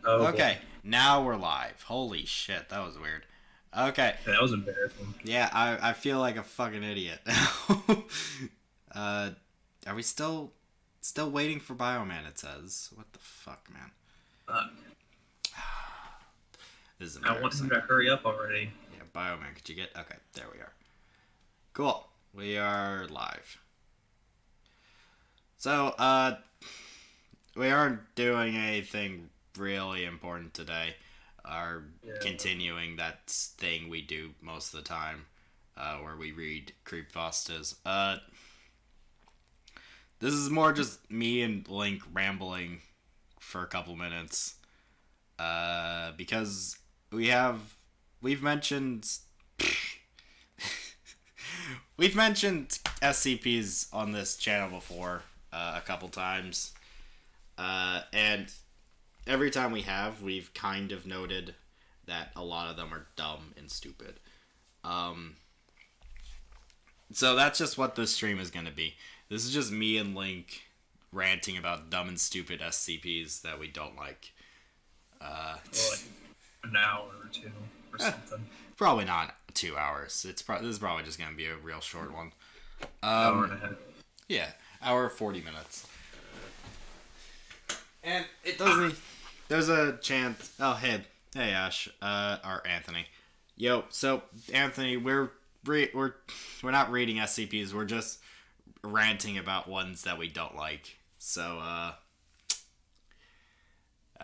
Oh, Okay, now we're live. Holy shit, that was weird. Okay, that was embarrassing. yeah, I feel like a fucking idiot. uh, are we still waiting for Bioman? It says. What the fuck, man? Uh, This is I want him embarrassing. to hurry up already. Yeah, Bioman, could you get? Okay, there we are. Cool. We are live. So, we aren't doing anything really important today. Are Yeah. continuing that thing we do most of the time, where we read creepypastas. This is more just me and Link rambling for a couple minutes, because we've mentioned we've mentioned SCPs on this channel before, a couple times, and every time we've kind of noted that a lot of them are dumb and stupid. So that's just what this stream is going to be. This is just me and Link ranting about dumb and stupid SCPs that we don't like. Well, like an hour or two or something. Probably not 2 hours. This is probably just going to be a real short one. Hour and a half. Yeah, hour 40 minutes. And it doesn't. There's a chance. Oh, hey Ash, or Anthony. Yo, so Anthony, we're not reading SCPs. We're just ranting about ones that we don't like. So I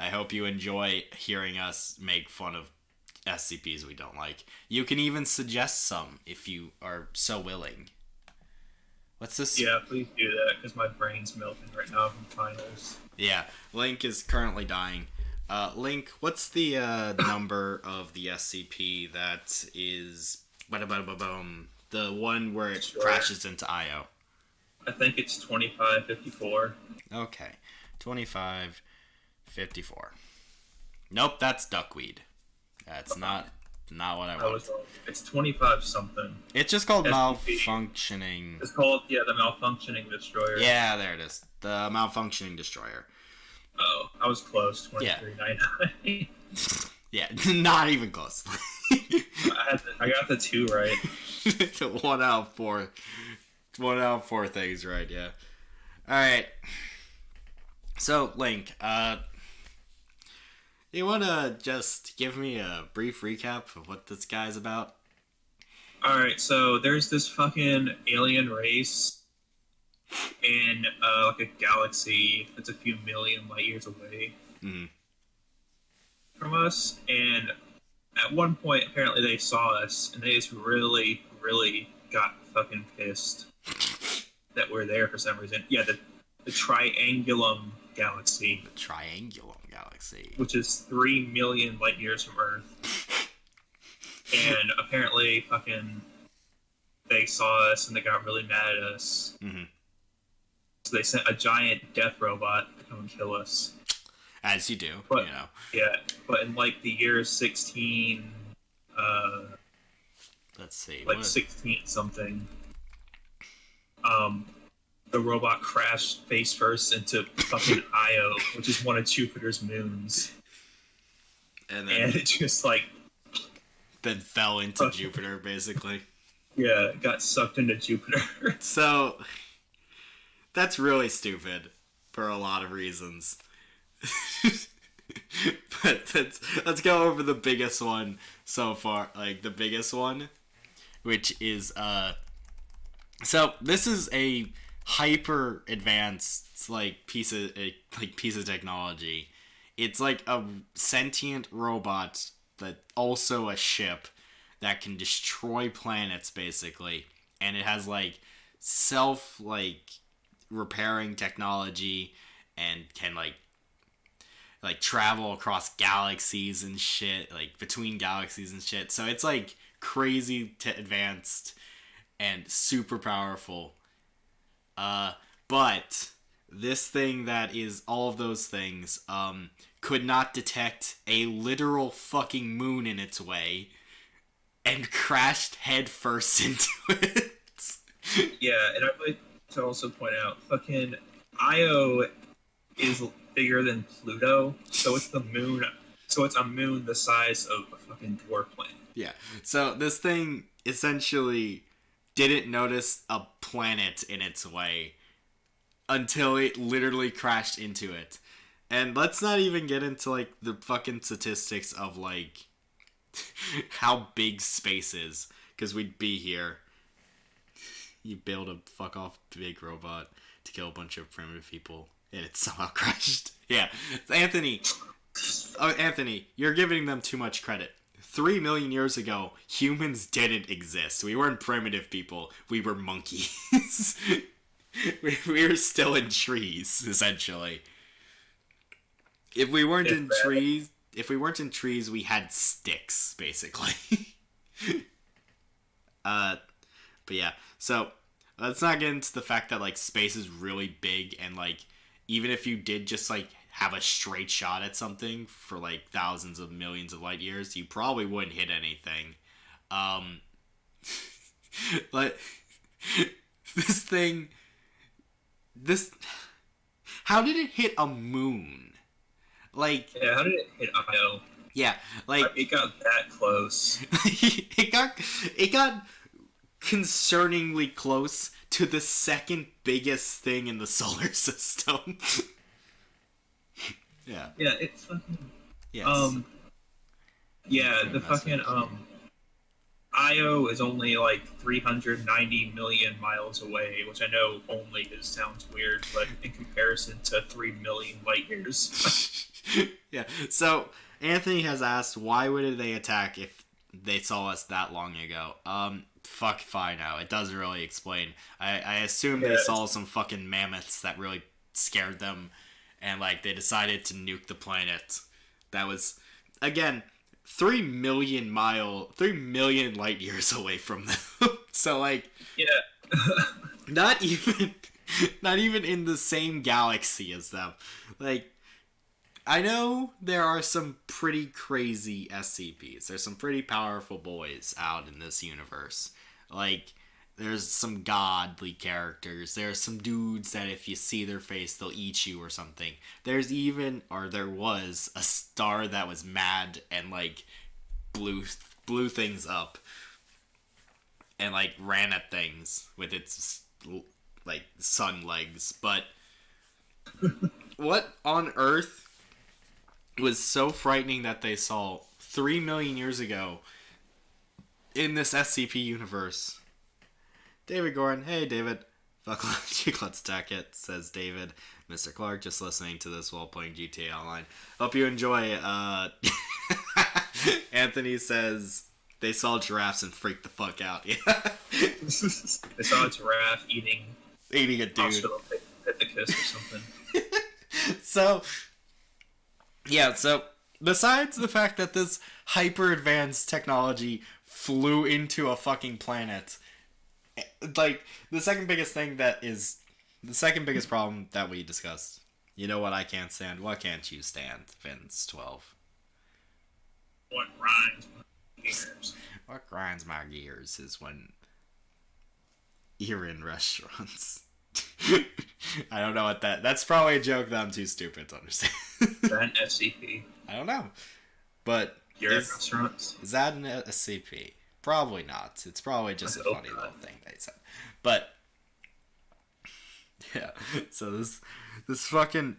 hope you enjoy hearing us make fun of SCPs we don't like. You can even suggest some if you are so willing. What's this? Yeah, please do that because my brain's melting right now from finals. Yeah, Link is currently dying. Link, what's the number of the SCP that is the one where it crashes into Io? I think it's 2554. Okay, 2554. Nope, that's duckweed. That's not what I I want. was wrong. It's 25 something. It's just called SCP. malfunctioning. It's called, the malfunctioning destroyer. Yeah, there it is. The malfunctioning destroyer. Oh, I was close. 2399. Yeah, not even close. I got the 2 right. 1 out of 4. 1 out of 4 things right, yeah. Alright. So, Link, you wanna just give me a brief recap of what this guy's about? Alright, so there's this fucking alien race in like a galaxy that's a few million light years away from us, and at one point apparently they saw us and they just really, really got fucking pissed that we're there for some reason. Yeah, the Triangulum Galaxy. The Triangulum Galaxy. Which is 3 million light years from Earth. And apparently fucking they saw us and they got really mad at us. So they sent a giant death robot to come and kill us. As you do, but, you know. Yeah, but in like the year 16... let's see. Like 16 something. The robot crashed face first into fucking Io, which is one of Jupiter's moons. And it just like... Then fell into Jupiter, basically. Yeah, it got sucked into Jupiter. So... That's really stupid for a lot of reasons. But let's go over the biggest one so far. Like, the biggest one, which is, so this is a hyper advanced, piece of technology. It's like a sentient robot that also a ship that can destroy planets, basically. And it has, repairing technology and can travel across galaxies and shit, between galaxies and shit. So it's crazy advanced and super powerful. But this thing that is all of those things could not detect a literal fucking moon in its way and crashed headfirst into it. Yeah, and I'd like to also point out, fucking Io is bigger than Pluto, so it's the moon. So it's a moon the size of a fucking dwarf planet. Yeah. So this thing essentially didn't notice a planet in its way until it literally crashed into it. And let's not even get into like the fucking statistics of like how big space is, because we'd be here. You build a fuck off big robot to kill a bunch of primitive people, and it somehow crashed. Yeah, Anthony, you're giving them too much credit. 3 million years ago, humans didn't exist. We weren't primitive people. We were monkeys. we were still in trees, essentially. If we weren't in trees, we had sticks, basically. But yeah, so let's not get into the fact that like space is really big, and like even if you did just like have a straight shot at something for like thousands of millions of light years, you probably wouldn't hit anything. But how did it hit a moon? Like, yeah, how did it hit Io? Yeah, like it got that close. it got concerningly close to the second biggest thing in the solar system. Yeah. Yeah, it's fucking. Yes. Yeah, the fucking Io is only like 390 million miles away, which I know only because sounds weird, but in comparison to 3 million light years. Yeah. So Anthony has asked, why would they attack if they saw us that long ago? Fuck if I know. It doesn't really explain. I assume they saw some fucking mammoths that really scared them, and like they decided to nuke the planet. That was, again, 3 million light years away from them. So like, yeah, not even in the same galaxy as them. Like, I know there are some pretty crazy SCPs. There's some pretty powerful boys out in this universe. Like, there's some godly characters. There's some dudes that if you see their face, they'll eat you or something. There was a star that was mad and like blew things up and like ran at things with its like sun legs. But what on earth was so frightening that they saw 3 million years ago in this SCP universe? David Gorin, hey David, fuck let's stack it, says David. Mr. Clark, just listening to this while playing GTA Online. Hope you enjoy. Anthony says they saw giraffes and freaked the fuck out. Yeah. They saw a giraffe eating a dude. Pithecus or something. So besides the fact that this hyper advanced technology flew into a fucking planet, like the second biggest problem that we discussed. You know what I can't stand? What can't you stand, Vince 12? What grinds my gears? What grinds my gears is when you're in restaurants. I don't know what that's probably a joke that I'm too stupid to understand. Is that an SCP? I don't know. But you're in restaurants? Is that an SCP? Probably not. It's probably just a funny little thing they said. But yeah, so this fucking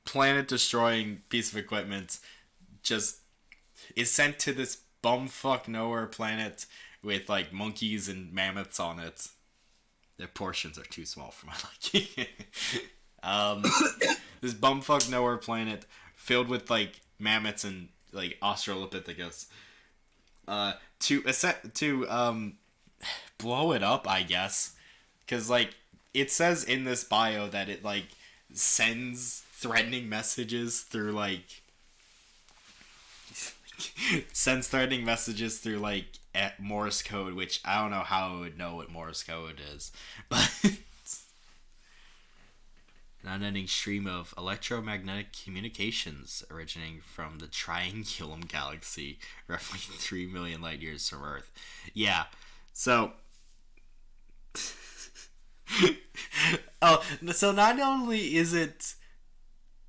planet destroying piece of equipment just is sent to this bumfuck nowhere planet with like monkeys and mammoths on it. Their portions are too small for my liking. This bumfuck nowhere planet filled with like mammoths and like Australopithecus. To blow it up, I guess, because like it says in this bio that it like sends threatening messages through like at Morse code, which I don't know how I would know what Morse code is, but an unending stream of electromagnetic communications originating from the Triangulum galaxy, roughly 3 million light years from Earth. Yeah, so so not only is it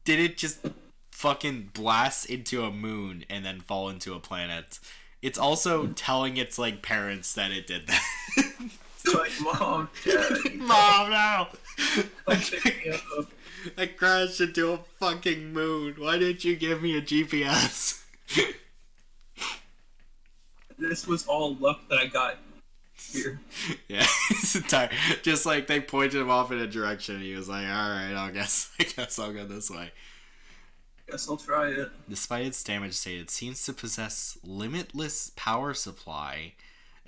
did it just fucking blast into a moon and then fall into a planet? It's also telling its like parents that it did that. Like, Mom, Dad, Mom, no! come pick me up. I crashed into a fucking moon. Why didn't you give me a GPS? This was all luck that I got here. Yeah, it's entire. Just like they pointed him off in a direction, and he was like, "All right, I guess I'll go this way." Guess I'll try it. Despite its damage state, it seems to possess limitless power supply,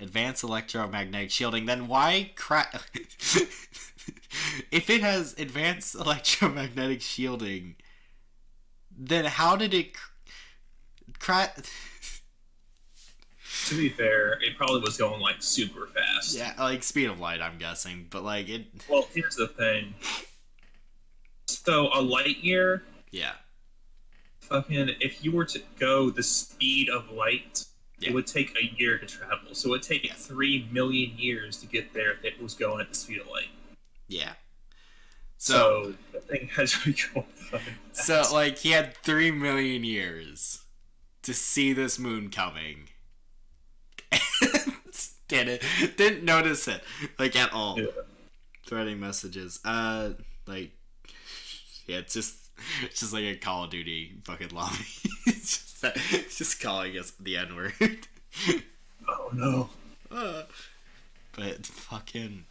advanced electromagnetic shielding. Then why if it has advanced electromagnetic shielding, then how did it To be fair, it probably was going like super fast. Yeah, like speed of light, I'm guessing, but like it. Well, here's the thing. So a light year. Yeah. Fucking, if you were to go the speed of light, Yeah. it would take a year to travel. So it would take 3 million years to get there if it was going at the speed of light. Yeah. So the thing has to be going fucking fast. So like he had 3 million years to see this moon coming. Didn't notice it like at all. Yeah. Threading messages. Like yeah, it's just like a Call of Duty fucking lobby. it's just calling us the N-word. Oh no. But fucking.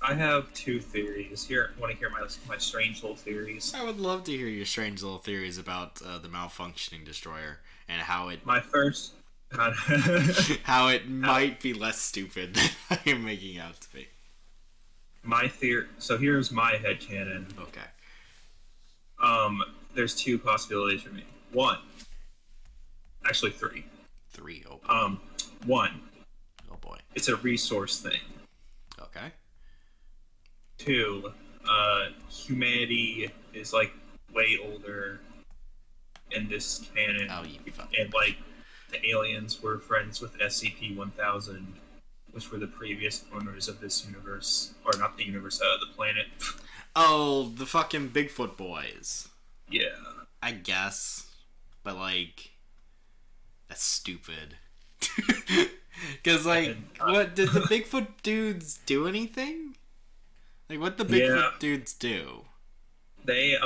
I have 2 theories. Here, want to hear my strange little theories? I would love to hear your strange little theories about the malfunctioning destroyer and how it. My first. How it might be less stupid than I am making out to be. My theory. So here's my headcanon. Okay. There's 2 possibilities for me. 1. Actually 3. 3. Oh boy. 1. Oh boy. It's a resource thing. Okay. 2. Humanity is like way older in this canon. Oh, you fuck. And like the aliens were friends with SCP-1000, which were the previous owners of this universe, or not the universe, the planet. Oh, the fucking Bigfoot boys. Yeah. I guess, but like, that's stupid. Cause like, what did the Bigfoot dudes do anything? Like, what the Bigfoot dudes do? They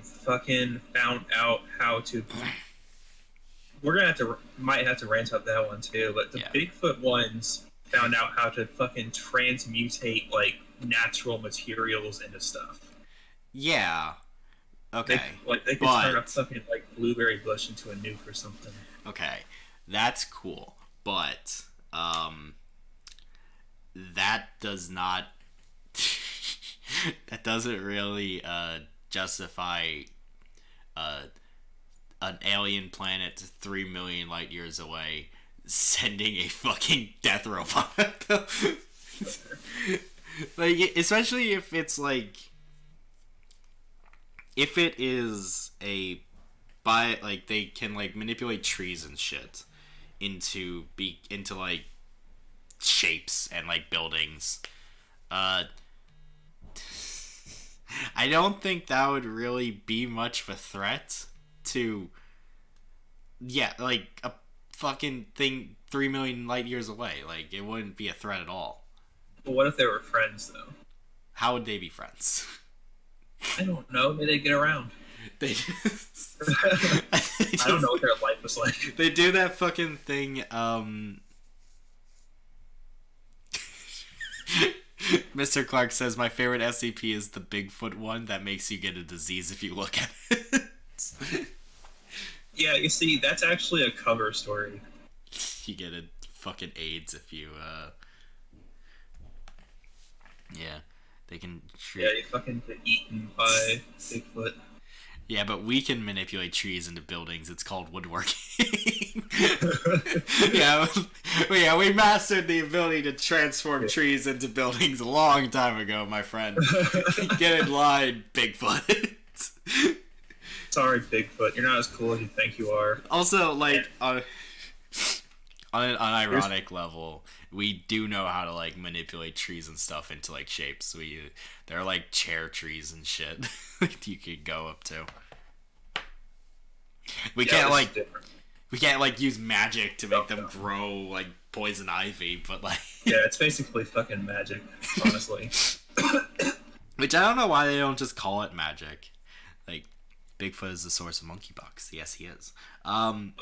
fucking found out how to. We're gonna might have to rant about that one too, but the Bigfoot ones found out how to fucking transmutate like natural materials into stuff. Yeah. Okay. They could turn a fucking like blueberry bush into a nuke or something. Okay, that's cool, but that does not. That doesn't really justify an alien planet 3 million light years away sending a fucking death robot. Like, especially if it's like, if it is like they can like manipulate trees and shit into like shapes and like buildings. I don't think that would really be much of a threat to, like a fucking thing 3 million light years away. Like, it wouldn't be a threat at all. But what if they were friends, though? How would they be friends? I don't know. Maybe they get around. They just, I don't know what their life was like. They do that fucking thing, Mr. Clark says, my favorite SCP is the Bigfoot one that makes you get a disease if you look at it. Yeah, you see, that's actually a cover story. You get a fucking AIDS if you, yeah, they can treat... Yeah, you fucking get eaten by Bigfoot. Yeah, but we can manipulate trees into buildings. It's called woodworking. yeah, we mastered the ability to transform trees into buildings a long time ago, my friend. Get in line, Bigfoot. Sorry, Bigfoot. You're not as cool as you think you are. Also, like, on an unironic level, we do know how to, like, manipulate trees and stuff into, like, shapes. There are, like, chair trees and shit that you could go up to. We can't like use magic to make them grow like poison ivy, but like yeah, it's basically fucking magic, honestly. Which I don't know why they don't just call it magic. Like Bigfoot is the source of monkeypox. Yes, he is. And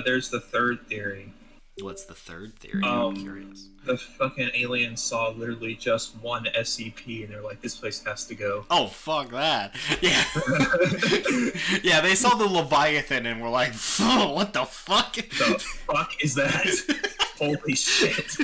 there's the third theory. What's the third theory? I'm curious. The fucking aliens saw literally just one SCP, and they're like, "This place has to go." Oh, fuck that! Yeah, yeah. They saw the Leviathan and were like, "Oh, what the fuck? The fuck is that? Holy shit!"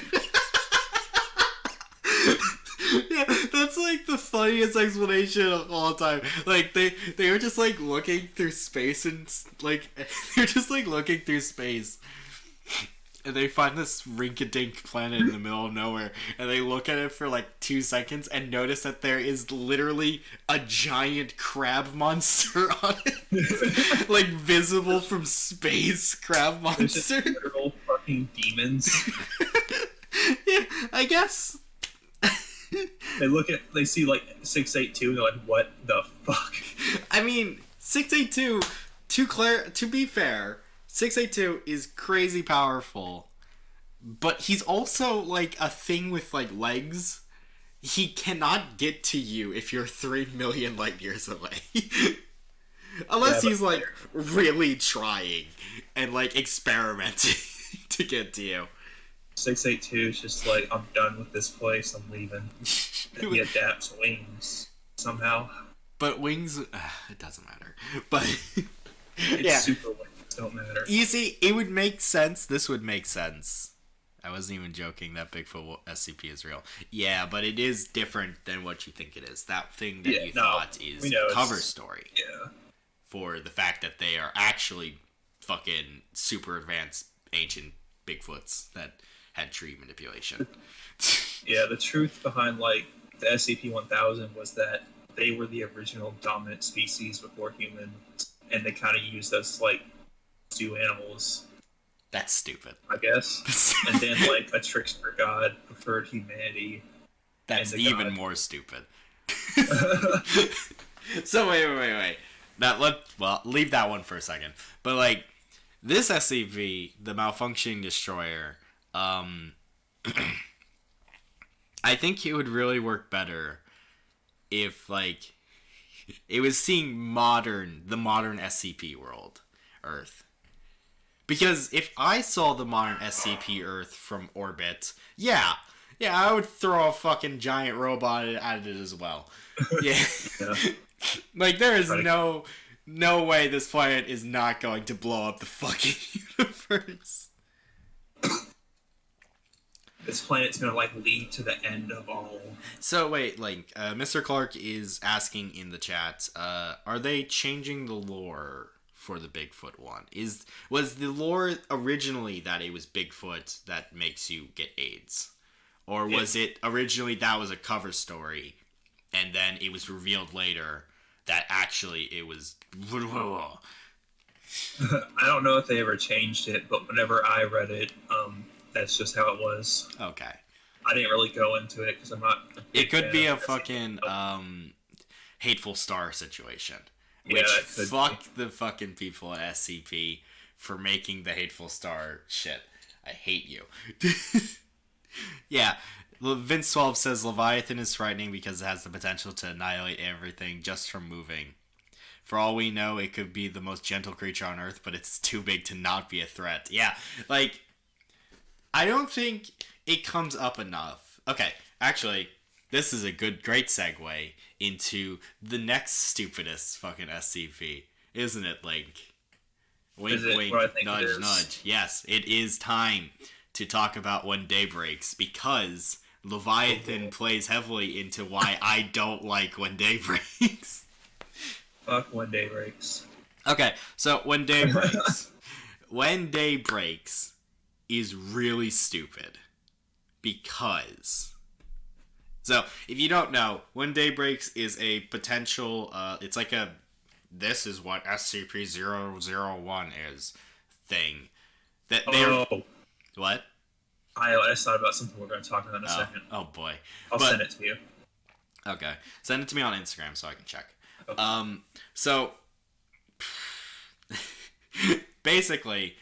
Yeah, that's like the funniest explanation of all time. Like they were just like looking through space and like they're just like looking through space. And they find this rink-a-dink planet in the middle of nowhere, and they look at it for like 2 seconds and notice that there is literally a giant crab monster on it. Like visible from space crab monster. There's just literal fucking demons. Yeah, I guess. They see like 682 and they're like, what the fuck? I mean, 682, to be fair, 682 is crazy powerful, but he's also like a thing with like legs. He cannot get to you if you're 3 million light years away. Unless he's like really trying and like experimenting to get to you. 682 is just like, I'm done with this place, I'm leaving. And he adapts wings somehow. But wings, it doesn't matter. But it's super wings don't matter. You see, it would make sense. This would make sense. I wasn't even joking that Bigfoot SCP is real. Yeah, but it is different than what you think it is. That thing that you thought is a cover story. Yeah. For the fact that they are actually fucking super advanced ancient Bigfoots that had tree manipulation. Yeah, the truth behind like the SCP-1000 was that they were the original dominant species before humans, and they kind of used us like zoo animals. That's stupid, I guess. And then like a trickster god preferred humanity. That's even more stupid. So wait. Now leave that one for a second. But like this SCP, the malfunctioning destroyer, I think it would really work better if like it was seeing the modern SCP world, Earth. Because if I saw the modern SCP Earth from orbit, yeah, I would throw a fucking giant robot at it as well. Yeah. Like there is no way this planet is not going to blow up the fucking universe. This planet's gonna like lead to the end of all. So wait, like Mr. Clark is asking in the chat, are they changing the lore for the Bigfoot one? Was the lore originally that it was Bigfoot that makes you get AIDS? Or was it originally that was a cover story and then it was revealed later that actually it was I don't know if they ever changed it, but whenever I read it, that's just how it was. Okay. I didn't really go into it because I'm not. It could be a fucking hateful star situation. Which fuck the fucking people at SCP for making the hateful star shit. I hate you. Yeah. Vince 12 says Leviathan is frightening because it has the potential to annihilate everything just from moving. For all we know, it could be the most gentle creature on Earth, but it's too big to not be a threat. Yeah, like, I don't think it comes up enough. Okay, actually, this is a great segue into the next stupidest fucking SCP. Isn't it, Link? Wink, wink, nudge, nudge. Yes, it is time to talk about When Day Breaks, because Leviathan plays heavily into why I don't like When Day Breaks. Fuck When Day Breaks. Okay, so When Day Breaks. When Day Breaks is really stupid. Because... So, if you don't know, When Day Breaks is a potential... it's like a... This is what SCP-001 is thing. That they're... What? I just thought about something we're going to talk about in a second. Oh, boy. I'll send it to you. Okay. Send it to me on Instagram so I can check. Okay. So, Basically,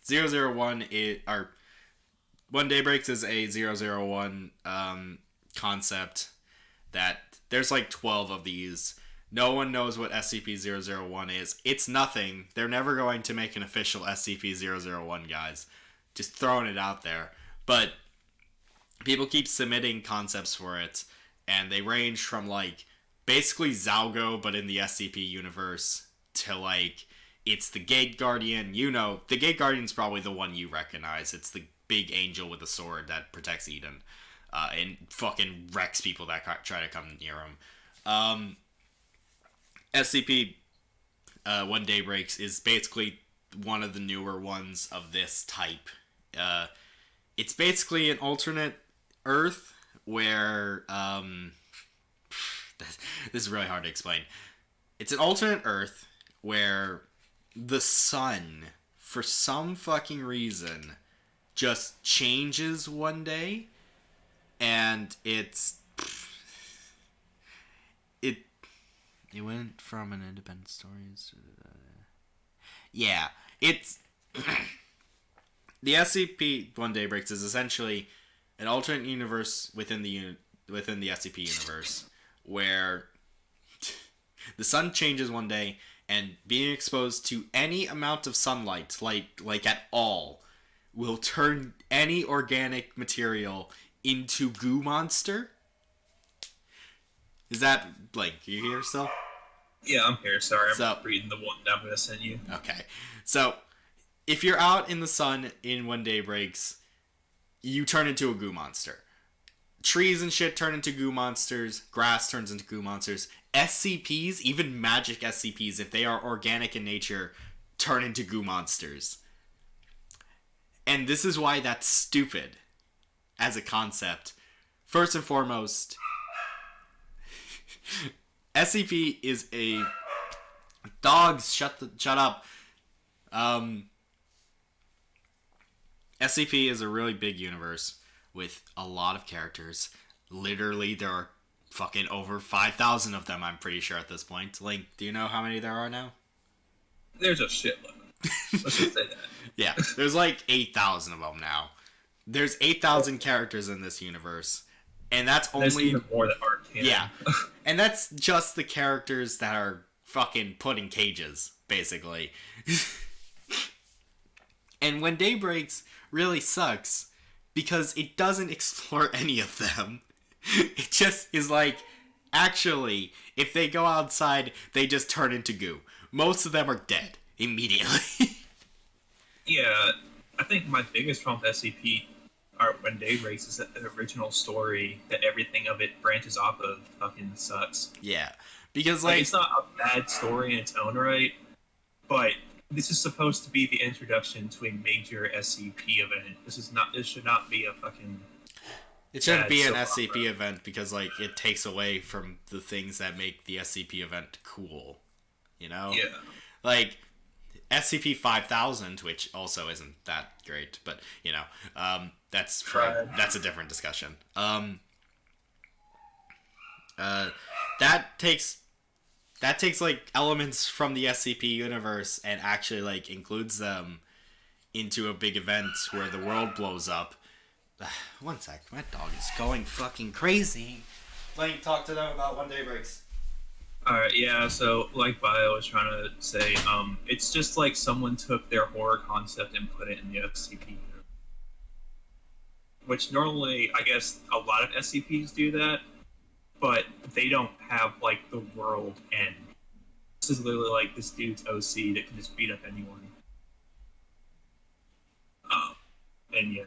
001 is, or One Day Breaks is a 001 concept that there's like 12 of these. No one knows what SCP-001 is. It's nothing. They're never going to make an official SCP-001, guys. Just throwing it out there. But people keep submitting concepts for it, and they range from like basically Zalgo, but in the SCP universe, to like it's the Gate Guardian. You know, the Gate Guardian's probably the one you recognize. It's the big angel with a sword that protects Eden, and fucking wrecks people that try to come near him. SCP One Day Breaks is basically one of the newer ones of this type. It's basically an alternate Earth where this is really hard to explain. It's an alternate Earth where the sun, for some fucking reason, just changes one day, and it went from an independent stories. Yeah, it's the SCP One Day Breaks is essentially an alternate universe within the SCP universe where the sun changes one day, and being exposed to any amount of sunlight, like at all, will turn any organic material into goo monster. Is that, like, you here still? Yeah, I'm here. Sorry, I'm reading the one I'm gonna send you. Okay. So, if you're out in the sun in One Day Breaks, you turn into a goo monster. Trees and shit turn into goo monsters. Grass turns into goo monsters. SCPs, even magic SCPs, if they are organic in nature, turn into goo monsters. And this is why that's stupid as a concept. First and foremost, SCP is a... Dogs, shut up. SCP is a really big universe with a lot of characters. Literally, there are fucking over 5,000 of them, I'm pretty sure, at this point. Like, do you know how many there are now? There's a shitload. Let's just say that. Yeah, there's like 8,000 of them now. There's 8,000 characters in this universe. And that's only... There's even more that aren't canon. Yeah. And that's just the characters that are fucking put in cages, basically. And When Day Breaks really sucks because it doesn't explore any of them. It just is like, actually, if they go outside, they just turn into goo. Most of them are dead immediately. Yeah, I think my biggest problem with SCP When Day Breaks is that the original story, that everything of it branches off of, fucking sucks. Yeah, because like it's not a bad story in its own right, but this is supposed to be the introduction to a major SCP event. This should not be a fucking... It shouldn't be an SCP event because, like, it takes away from the things that make the SCP event cool. You know? Yeah. Like, SCP-5000, which also isn't that great, but, you know, that's a different discussion. That takes, like, elements from the SCP universe and actually, like, includes them into a big event where the world blows up. One sec, my dog is going fucking crazy. Let me talk to them about One Day Breaks. Alright, yeah, so like Bio was trying to say, it's just like someone took their horror concept and put it in the SCP. Which normally, I guess, a lot of SCPs do that, but they don't have, like, the world end. This is literally like this dude's OC that can just beat up anyone. And yeah,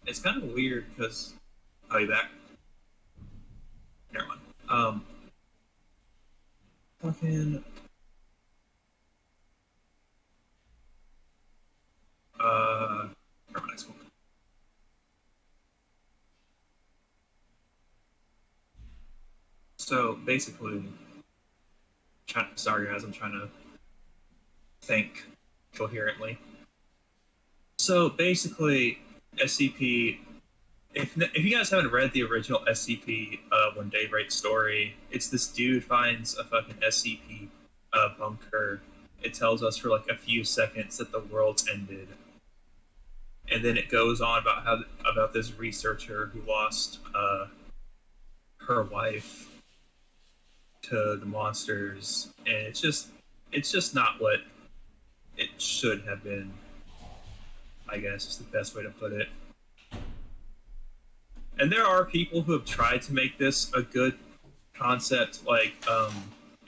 it's kind of weird because I'll be back. Never mind. Fucking. Next one. So basically, sorry guys, I'm trying to think coherently. So basically, SCP. If you guys haven't read the original SCP One Day Break story, it's this dude finds a fucking SCP bunker it tells us for like a few seconds that the world's ended, and then it goes on about this researcher who lost her wife to the monsters, and it's just not what it should have been. I guess is the best way to put it. And there are people who have tried to make this a good concept, like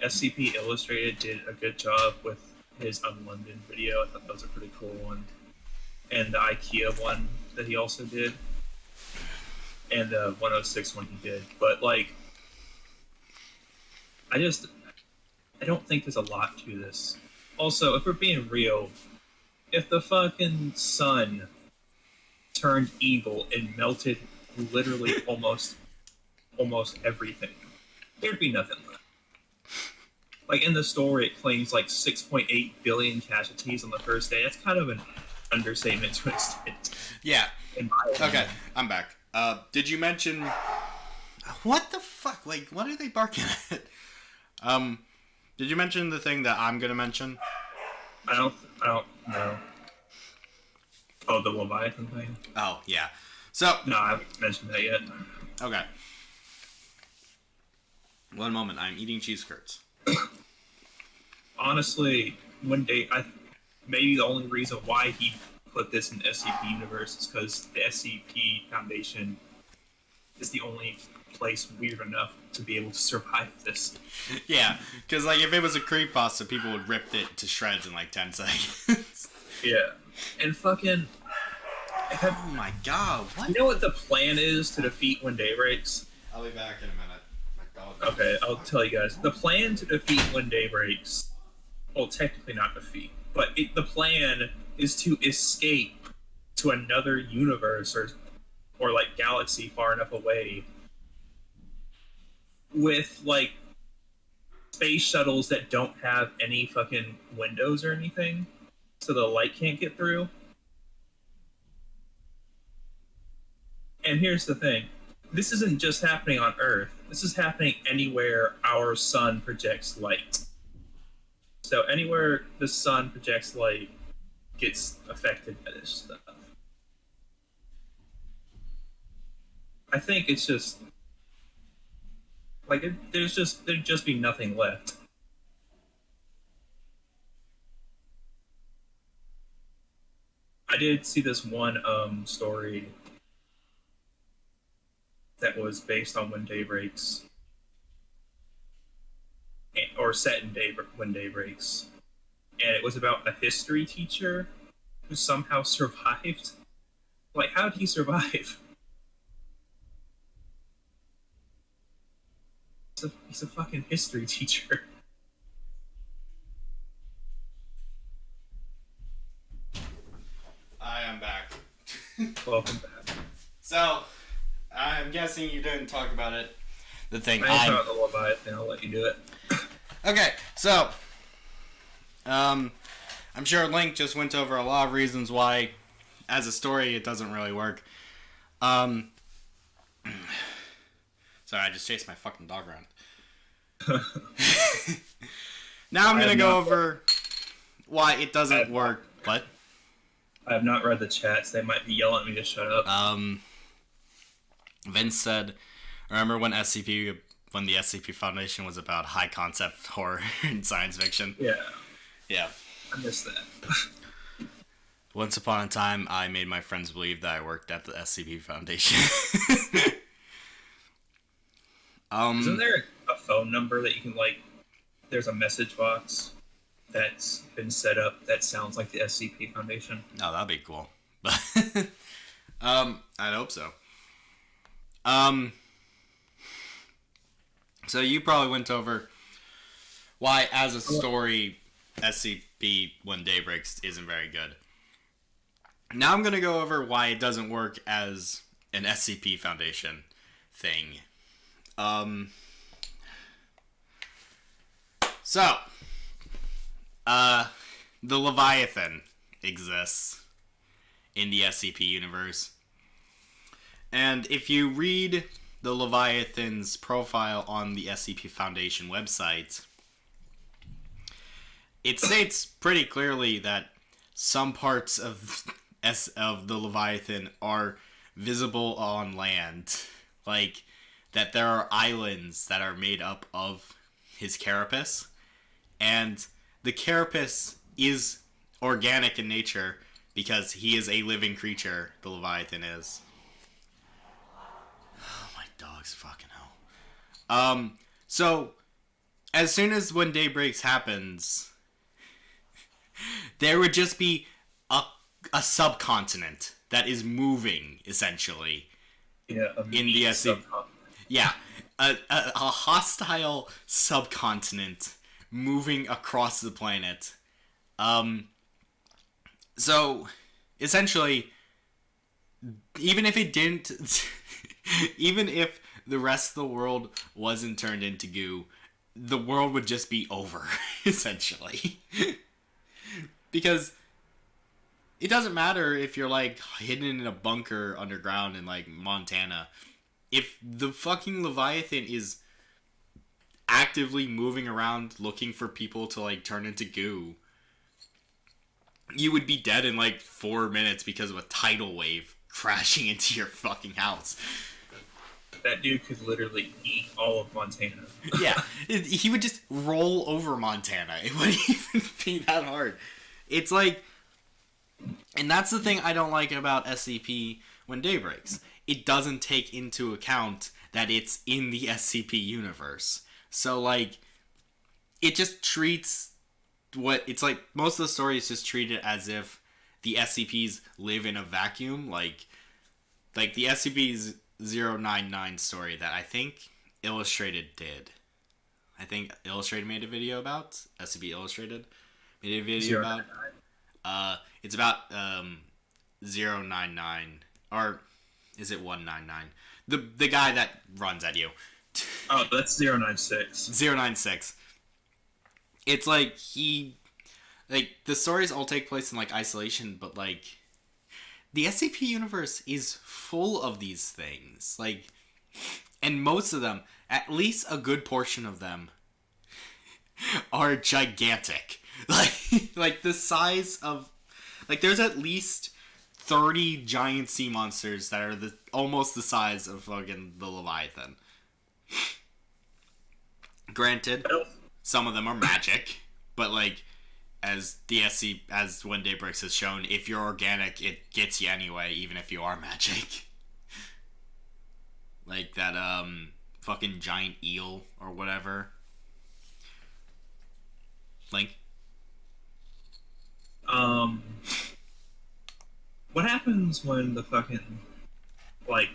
SCP Illustrated did a good job with his Unlondon video. I thought that was a pretty cool one, and the IKEA one that he also did, and the 106 one he did. But like, I don't think there's a lot to this. Also, if we're being real, if the fucking sun turned evil and melted literally almost everything, there'd be nothing left. Like in the story, it claims like 6.8 billion casualties on the first day. That's kind of an understatement to an extent. Yeah. Okay, I'm back. Did you mention... What the fuck? Like, what are they barking at? Did you mention the thing that I'm gonna mention? I don't know. Oh, the Leviathan thing? Oh, yeah. So... No, I haven't mentioned that yet. Okay. One moment, I'm eating cheese curds. Honestly, maybe the only reason why he put this in the SCP universe is because the SCP Foundation is the only place weird enough to be able to survive this. Yeah, because like if it was a creepypasta, people would rip it to shreds in like 10 seconds. Yeah, and fucking. Oh my god! What? You know what the plan is to defeat when day breaks? I'll be back in a minute. My dog. Okay, I'll tell you guys. The plan to defeat when day breaks. Well, technically not defeat, but the plan is to escape to another universe or like galaxy far enough away with like space shuttles that don't have any fucking windows or anything, so the light can't get through. And here's the thing. This isn't just happening on Earth. This is happening anywhere our sun projects light. So anywhere the sun projects light gets affected by this stuff. I think it's just like there'd just be nothing left. I did see this one story that was based on When Day Breaks, or set in When Day Breaks, and it was about a history teacher who somehow survived. Like, how did he survive? He's a fucking history teacher. I am back. Welcome back. So, I'm guessing you didn't talk about it. The thing I talk about the Leviathan. I'll let you do it. Okay, so I'm sure Link just went over a lot of reasons why, as a story, it doesn't really work. Sorry, I just chased my fucking dog around. Now I'm gonna go over why it doesn't work. What? I have not read the chats. They might be yelling at me to shut up. Vince said, remember when the SCP Foundation was about high concept horror and science fiction? Yeah. Yeah. I missed that. Once upon a time, I made my friends believe that I worked at the SCP Foundation. Isn't there a phone number that you can, like, there's a message box that's been set up that sounds like the SCP Foundation? Oh, that'd be cool. I'd hope so. So you probably went over why, as a story, SCP When Day Breaks isn't very good. Now I'm going to go over why it doesn't work as an SCP Foundation thing. So, the Leviathan exists in the SCP universe. And if you read the Leviathan's profile on the SCP Foundation website, it states pretty clearly that some parts of the Leviathan are visible on land, like that there are islands that are made up of his carapace, and the carapace is organic in nature because he is a living creature. The Leviathan is. Oh, my dog's fucking hell. So as soon as when Daybreaks happens, there would just be a subcontinent that is moving, essentially. Yeah, in the SCP. Yeah, a hostile subcontinent moving across the planet. So, essentially, even if it didn't, even if the rest of the world wasn't turned into goo, the world would just be over, essentially. Because it doesn't matter if you're, like, hidden in a bunker underground in, like, Montana. If the fucking Leviathan is actively moving around looking for people to, like, turn into goo, you would be dead in, like, 4 minutes because of a tidal wave crashing into your fucking house. That dude could literally eat all of Montana. Yeah, he would just roll over Montana. It wouldn't even be that hard. It's like... And that's the thing I don't like about SCP When Day Breaks. It doesn't take into account that it's in the SCP universe. So, like, it just treats what... It's like, most of the stories just treat it as if the SCPs live in a vacuum. Like the SCP-099 story that I think Illustrated did. I think Illustrated made a video about. SCP Illustrated made a video about... It's about 099, or is it 199? The guy that runs at you. Oh, that's 096. 096. It's like the stories all take place in like isolation, but like the SCP universe is full of these things. Like, and most of them, at least a good portion of them, are gigantic. Like the size of... Like, there's at least 30 giant sea monsters that are almost the size of fucking the Leviathan. Granted, some of them are magic, but, like, as When Day Breaks has shown, if you're organic, it gets you anyway, even if you are magic. Like that, fucking giant eel or whatever. Link? What happens when the fucking, like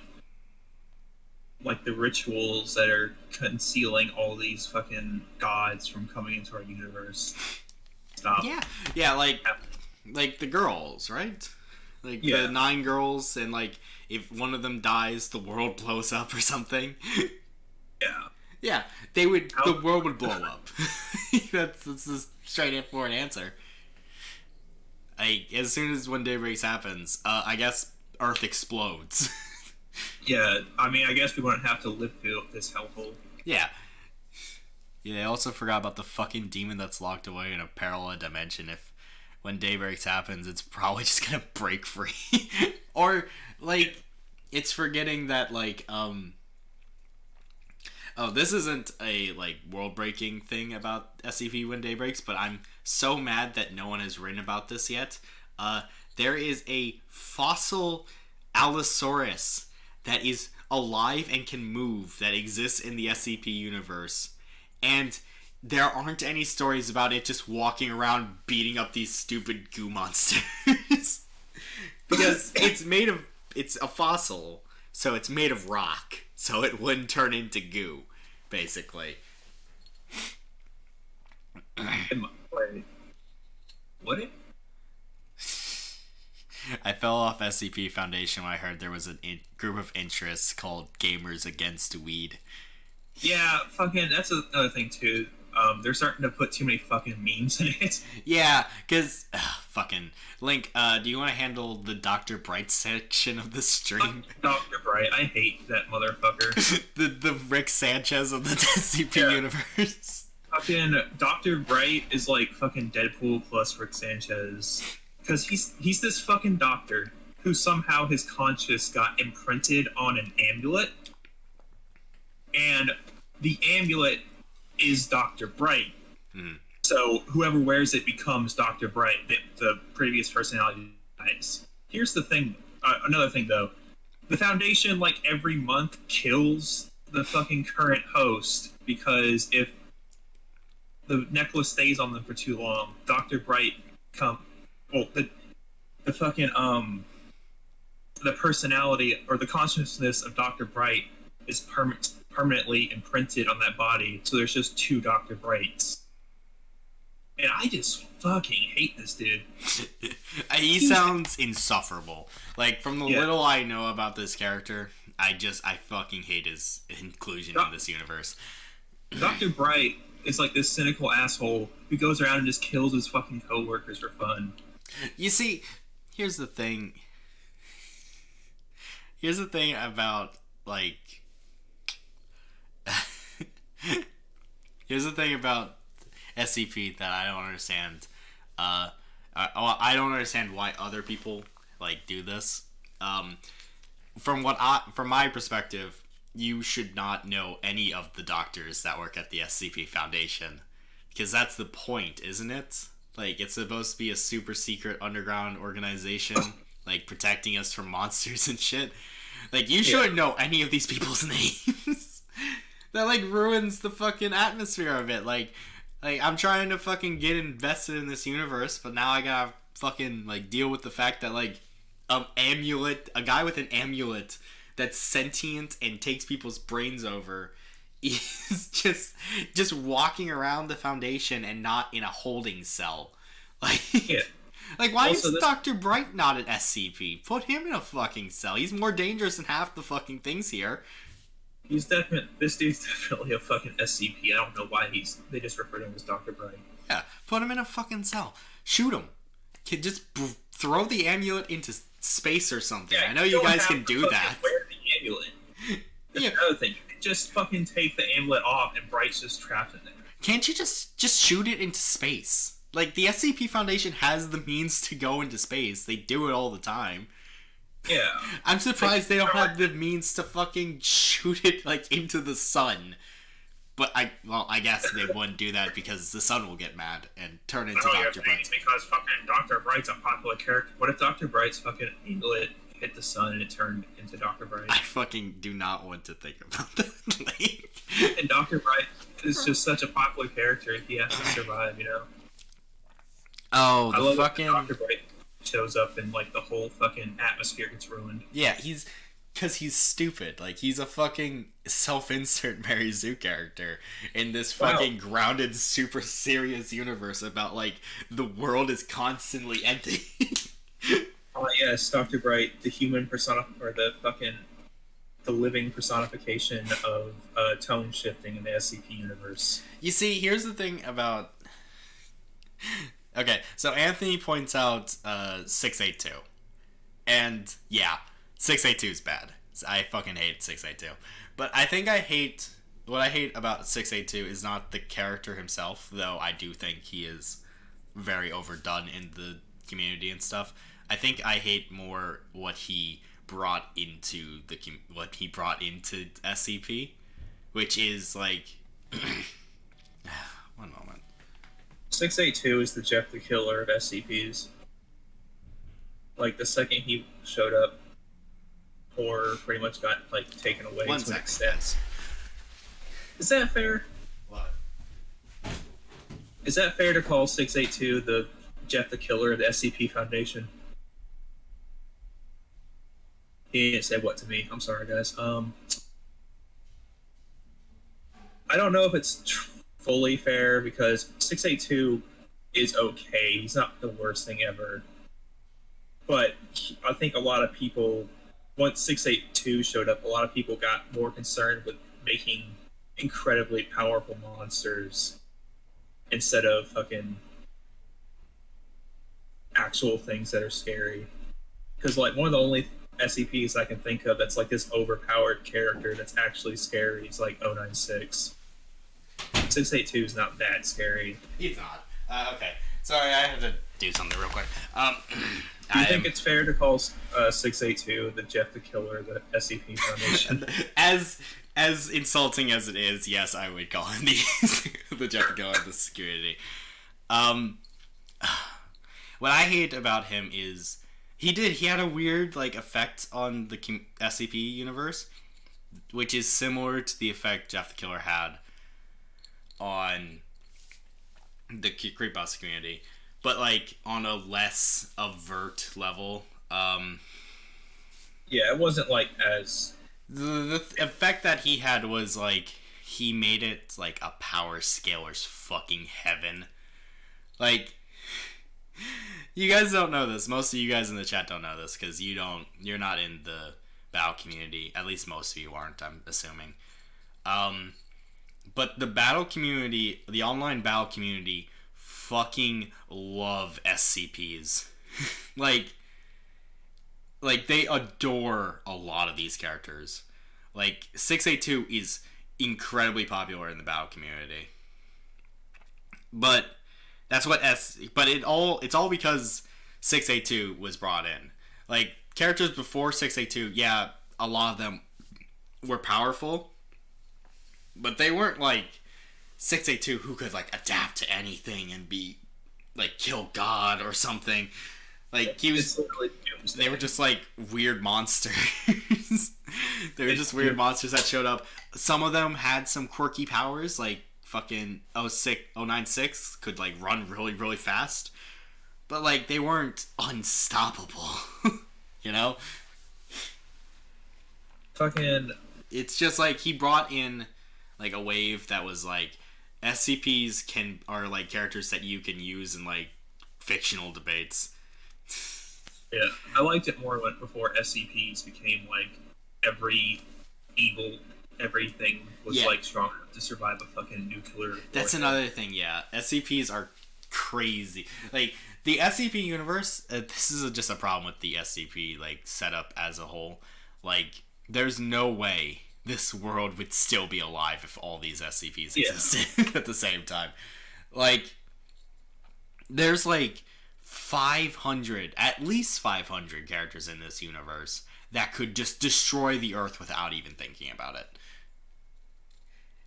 the rituals that are concealing all these fucking gods from coming into our universe stop? Yeah, like the girls, right? Like, the 9 girls, and, like, if one of them dies, the world blows up or something. Yeah. Yeah, the world would blow up. That's a straightforward answer. As soon as When Day Breaks happens, I guess Earth explodes. Yeah, I mean, I guess we wouldn't have to live through this hellhole. Yeah. Yeah, I also forgot about the fucking demon that's locked away in a parallel dimension. If When Day Breaks happens, it's probably just gonna break free. Or, like, it's forgetting that, like, Oh, this isn't a, like, world-breaking thing about SCP When Day Breaks, but I'm so mad that no one has written about this yet. There is a fossil Allosaurus that is alive and can move that exists in the SCP universe. And there aren't any stories about it just walking around beating up these stupid goo monsters. Because it's a fossil, so it's made of rock. So it wouldn't turn into goo, basically. Wait. Would it? I fell off SCP Foundation when I heard there was a group of interests called Gamers Against Weed. Yeah, fucking, that's another thing, too. They're starting to put too many fucking memes in it. Yeah, because... fucking... Link, do you want to handle the Dr. Bright section of the stream? Dr. Bright, I hate that motherfucker. the Rick Sanchez of the SCP universe. fucking Dr. Bright is like fucking Deadpool plus Rick Sanchez. Because he's this fucking doctor who somehow his conscience got imprinted on an amulet. And the amulet is Dr. Bright. Mm. So whoever wears it becomes Dr. Bright. The previous personality dies. Here's the thing. Another thing, though. The Foundation, like, every month kills the fucking current host because if the necklace stays on them for too long, Dr. Bright the fucking the personality or the consciousness of Dr. Bright is permanently imprinted on that body, so there's just two Dr. Brights. And I just fucking hate this dude. He sounds insufferable. Like, from the little I know about this character, I fucking hate his inclusion in this universe. Dr. Bright is like this cynical asshole who goes around and just kills his fucking coworkers for fun. You see, here's the thing. Here's the thing about, like... here's the thing about SCP that I don't understand. I don't understand why other people like do this. From my perspective, you should not know any of the doctors that work at the SCP Foundation, because that's the point, isn't it? Like, it's supposed to be a super secret underground organization, like protecting us from monsters and shit. Like, you shouldn't know any of these people's names. That like ruins the fucking atmosphere of it. Like I'm trying to fucking get invested in this universe, but now I gotta fucking like deal with the fact that like a guy with an amulet that's sentient and takes people's brains over is just walking around the Foundation and not in a holding cell. Like, like why also, is Dr. Bright not an SCP? Put him in a fucking cell. He's more dangerous than half the fucking things here. This dude's definitely a fucking SCP. I don't know why they just refer to him as Dr. Bright. Yeah, put him in a fucking cell. Shoot him. Just throw the amulet into space or something. Yeah, I know you guys can do that. Wear the amulet. That's another thing. You can just fucking take the amulet off and Bright's just trapped in there. Can't you just shoot it into space? Like, the SCP Foundation has the means to go into space. They do it all the time. Yeah. I'm surprised they don't have the means to fucking shoot it, like, into the sun. But I guess they wouldn't do that because the sun will get mad and turn into Dr. Bright. It's because fucking Dr. Bright's a popular character. What if Dr. Bright's fucking amulet hit the sun and it turned into Dr. Bright? I fucking do not want to think about that. Like... And Dr. Bright is just such a popular character. He has to survive, you know? Oh, the fucking... Dr. Bright shows up and, like, the whole fucking atmosphere gets ruined. Yeah, because he's stupid. Like, he's a fucking self-insert Mary Zoo character in this fucking grounded, super serious universe about, like, the world is constantly ending. Oh, yes, Dr. Bright, the human or the living personification of tone shifting in the SCP universe. You see, here's the thing about... Okay, so Anthony points out 682. And, yeah, 682 is bad. I fucking hate 682. But I think what I hate about 682 is not the character himself, though I do think he is very overdone in the community and stuff. I think I hate more what he brought into SCP, which is like... One moment. 682 is the Jeff the Killer of SCPs. Like, the second he showed up, horror pretty much got, like, taken away to an extent. Is that fair? What? Is that fair to call 682 the Jeff the Killer of the SCP Foundation? He didn't say what to me. I'm sorry, guys. I don't know if it's fully fair because 682 is okay. He's not the worst thing ever. But I think a lot of people, once 682 showed up, a lot of people got more concerned with making incredibly powerful monsters instead of fucking actual things that are scary. Because, like, one of the only SCPs I can think of that's like this overpowered character that's actually scary is like 096. 682 is not that scary. He's not. Okay. Sorry, I had to do something real quick. Do you think it's fair to call 682 the Jeff the Killer, the SCP Foundation? As insulting as it is, yes, I would call him the Jeff the Killer of this community. What I hate about him is he had a weird effect on the SCP universe, which is similar to the effect Jeff the Killer had on the Creephouse community, but on a less overt level. Yeah, it wasn't as the effect that he had was he made it a power scaler's fucking heaven. You guys don't know this. Most of you guys in the chat don't know this because you're not in the battle community. At least most of you aren't, I'm assuming. But the battle community, the online battle community, fucking love SCPs. They adore a lot of these characters. 682 is incredibly popular in the battle community. But that's what it's all because 682 was brought in. Characters before 682, yeah, a lot of them were powerful, but they weren't 682 who could adapt to anything and be kill God or something. He was. They were just weird monsters. They were just weird monsters that showed up. Some of them had some quirky powers, fucking 096 could run really, really fast. But they weren't unstoppable. You know? Fucking. It's just he brought in a wave that was SCPs are characters that you can use in fictional debates. Yeah, I liked it more before SCPs became everything was strong enough to survive a fucking nuclear. That's another thing, yeah. SCPs are crazy. The SCP universe, this is just a problem with the SCP setup as a whole. There's no way this world would still be alive if all these SCPs existed at the same time. There's 500, at least 500 characters in this universe that could just destroy the Earth without even thinking about it.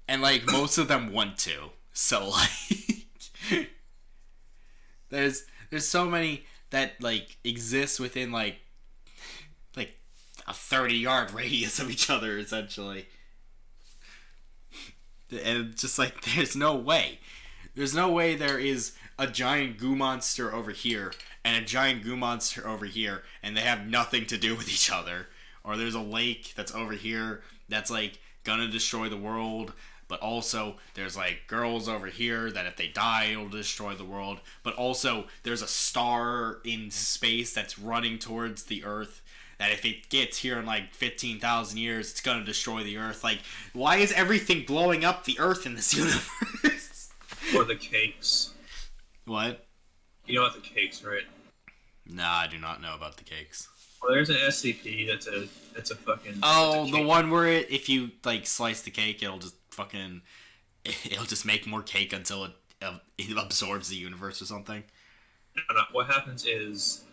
And most of them want to. So there's so many that exist within a 30-yard radius of each other, essentially. And just there's no way there is a giant goo monster over here and a giant goo monster over here and they have nothing to do with each other. Or there's a lake that's over here that's gonna destroy the world, but also there's girls over here that if they die it'll destroy the world. But also there's a star in space that's running towards the Earth that if it gets here in 15,000 years it's gonna destroy the Earth. Why is everything blowing up the Earth in this universe? Or the cakes. What? You know about the cakes, right? Nah, I do not know about the cakes. Well, there's an SCP that's a fucking. Oh, the one where if you slice the cake, it'll just make more cake until it absorbs the universe or something. No. What happens is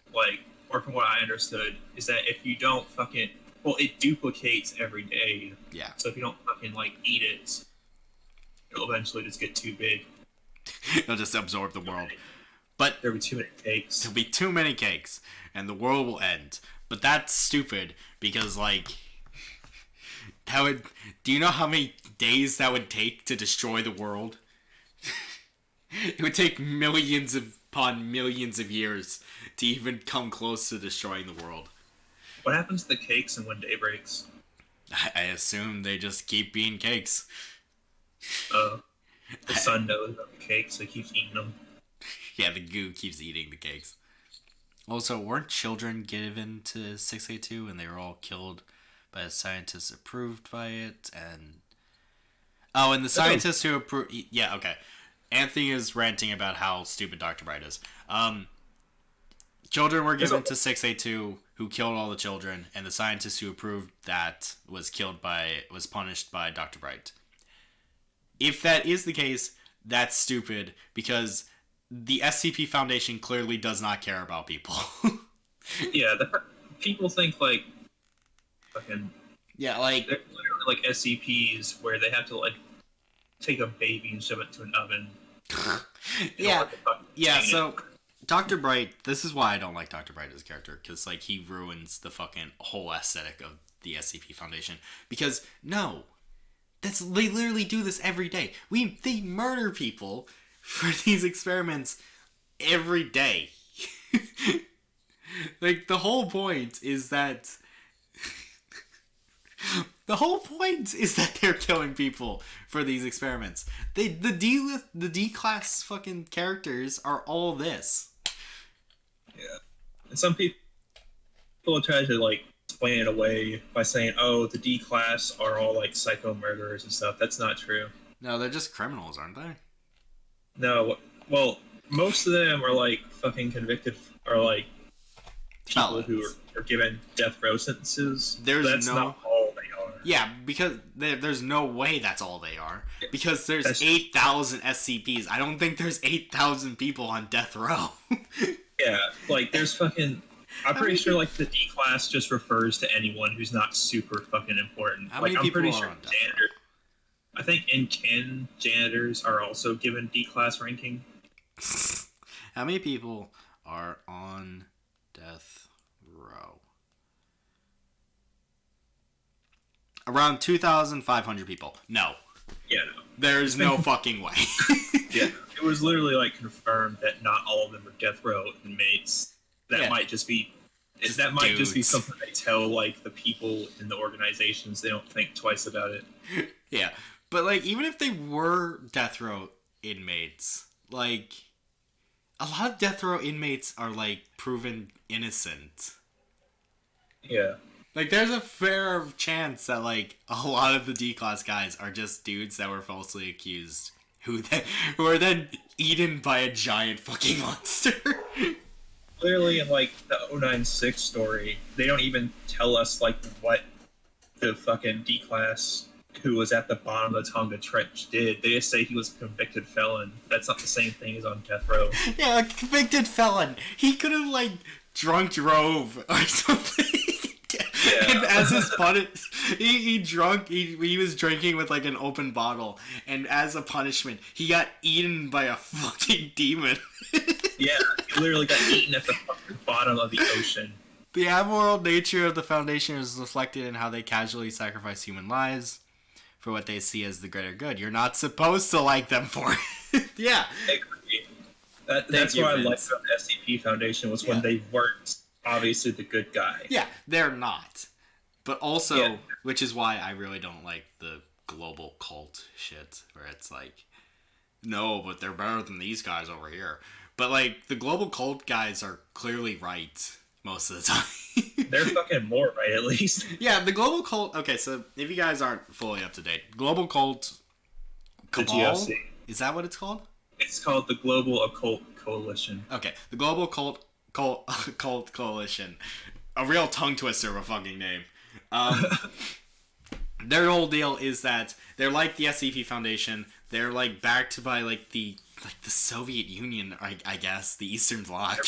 or from what I understood, is that if you don't it duplicates every day. Yeah. So if you don't eat it, it'll eventually just get too big. It'll just absorb the world. But there'll be too many cakes. There'll be too many cakes, and the world will end. But that's stupid because that would. Do you know how many days that would take to destroy the world? It would take millions upon millions of years to even come close to destroying the world. What happens to the cakes and when day breaks? I assume they just keep being cakes. The sun knows about the cakes, so he keeps eating them. Yeah, the goo keeps eating the cakes. Also, weren't children given to 682 and they were all killed by scientists approved by it? And the scientists who approved... Yeah, okay. Anthony is ranting about how stupid Dr. Bright is. Children were given to 682 who killed all the children, and the scientist who approved that was punished by Dr. Bright. if that is the case, that's stupid because the SCP Foundation clearly does not care about people. Yeah, people think like fucking yeah, like they're literally like SCPs where they have to like take a baby and shove it to an oven. yeah, yeah. So Dr. Bright, this is why I don't like Dr. Bright as a character, because like he ruins the fucking whole aesthetic of the SCP Foundation. Because no, they literally do this every day. They murder people for these experiments every day. Like the whole point is that they're killing people for these experiments. The D class fucking characters are all this. Yeah, and some people try to like explain it away by saying, "Oh, the D class are all like psycho murderers and stuff." That's not true. No, they're just criminals, aren't they? No, well, most of them are like fucking convicted, or like people who are given death row sentences. That's not all they are. Yeah, because there's no way that's all they are. Because there's 8,000 SCPs. I don't think there's 8,000 people on death row. Yeah, like there's fucking. I'm pretty sure like the D class just refers to anyone who's not super fucking important. How like many I'm people pretty are sure on death janitors. I think in Ken, janitors are also given D class ranking. How many people are on death row? Around 2,500 people. No. Yeah, no. There's no fucking way. Yeah, it was literally like confirmed that not all of them are death row inmates. That might just be. That might just be something they tell like the people in the organizations. They don't think twice about it. Yeah, but like even if they were death row inmates, like a lot of death row inmates are like proven innocent. Yeah. Like there's a fair chance that like a lot of the D-class guys are just dudes that were falsely accused who are then eaten by a giant fucking monster. Clearly, in like the 096 story, they don't even tell us like what the fucking D-class who was at the bottom of the Tonga Trench did. They just say he was a convicted felon. That's not the same thing as on death row. Yeah, a convicted felon. He could have like drunk drove or something. Yeah. And as his punishment, he was drinking with like an open bottle, and as a punishment, he got eaten by a fucking demon. Yeah, he literally got eaten at the fucking bottom of the ocean. The amoral nature of the Foundation is reflected in how they casually sacrifice human lives for what they see as the greater good. You're not supposed to like them for it. Yeah. That's what I liked about the SCP Foundation was when they weren't obviously the good guy. Yeah, they're not. But also, which is why I really don't like the global cult shit, where it's like, no, but they're better than these guys over here. But like, the global cult guys are clearly right most of the time. They're fucking more right, at least. Yeah, the global cult. Okay, so if you guys aren't fully up to date, global cult cabal, is that what it's called? It's called the Global Occult Coalition. Okay, the global cult coalition, a real tongue twister of a fucking name. Their whole deal is that they're like the SCP Foundation. They're like backed by like the Soviet Union, I guess, the Eastern Bloc.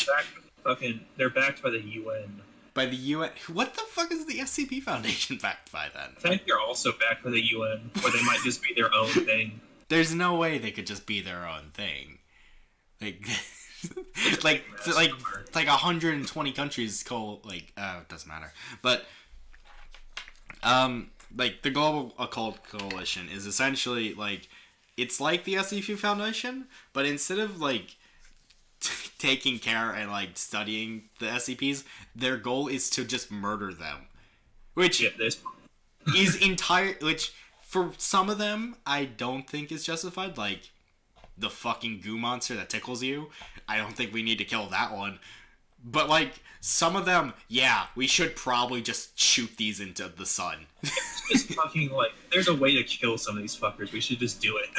They're backed by the UN. By the UN? What the fuck is the SCP Foundation backed by then? I think they're also backed by the UN, or they might just be their own thing. There's no way they could just be their own thing. Like, like 120 countries it doesn't matter. But, like, the Global Occult Coalition is essentially, like, it's like the SCP Foundation, but instead of, like, taking care and, like, studying the SCPs, their goal is to just murder them. Which which, for some of them, I don't think is justified. Like, the fucking goo monster that tickles you, I don't think we need to kill that one. But, like, some of them, yeah, we should probably just shoot these into the sun. It's just fucking, like, there's a way to kill some of these fuckers. We should just do it.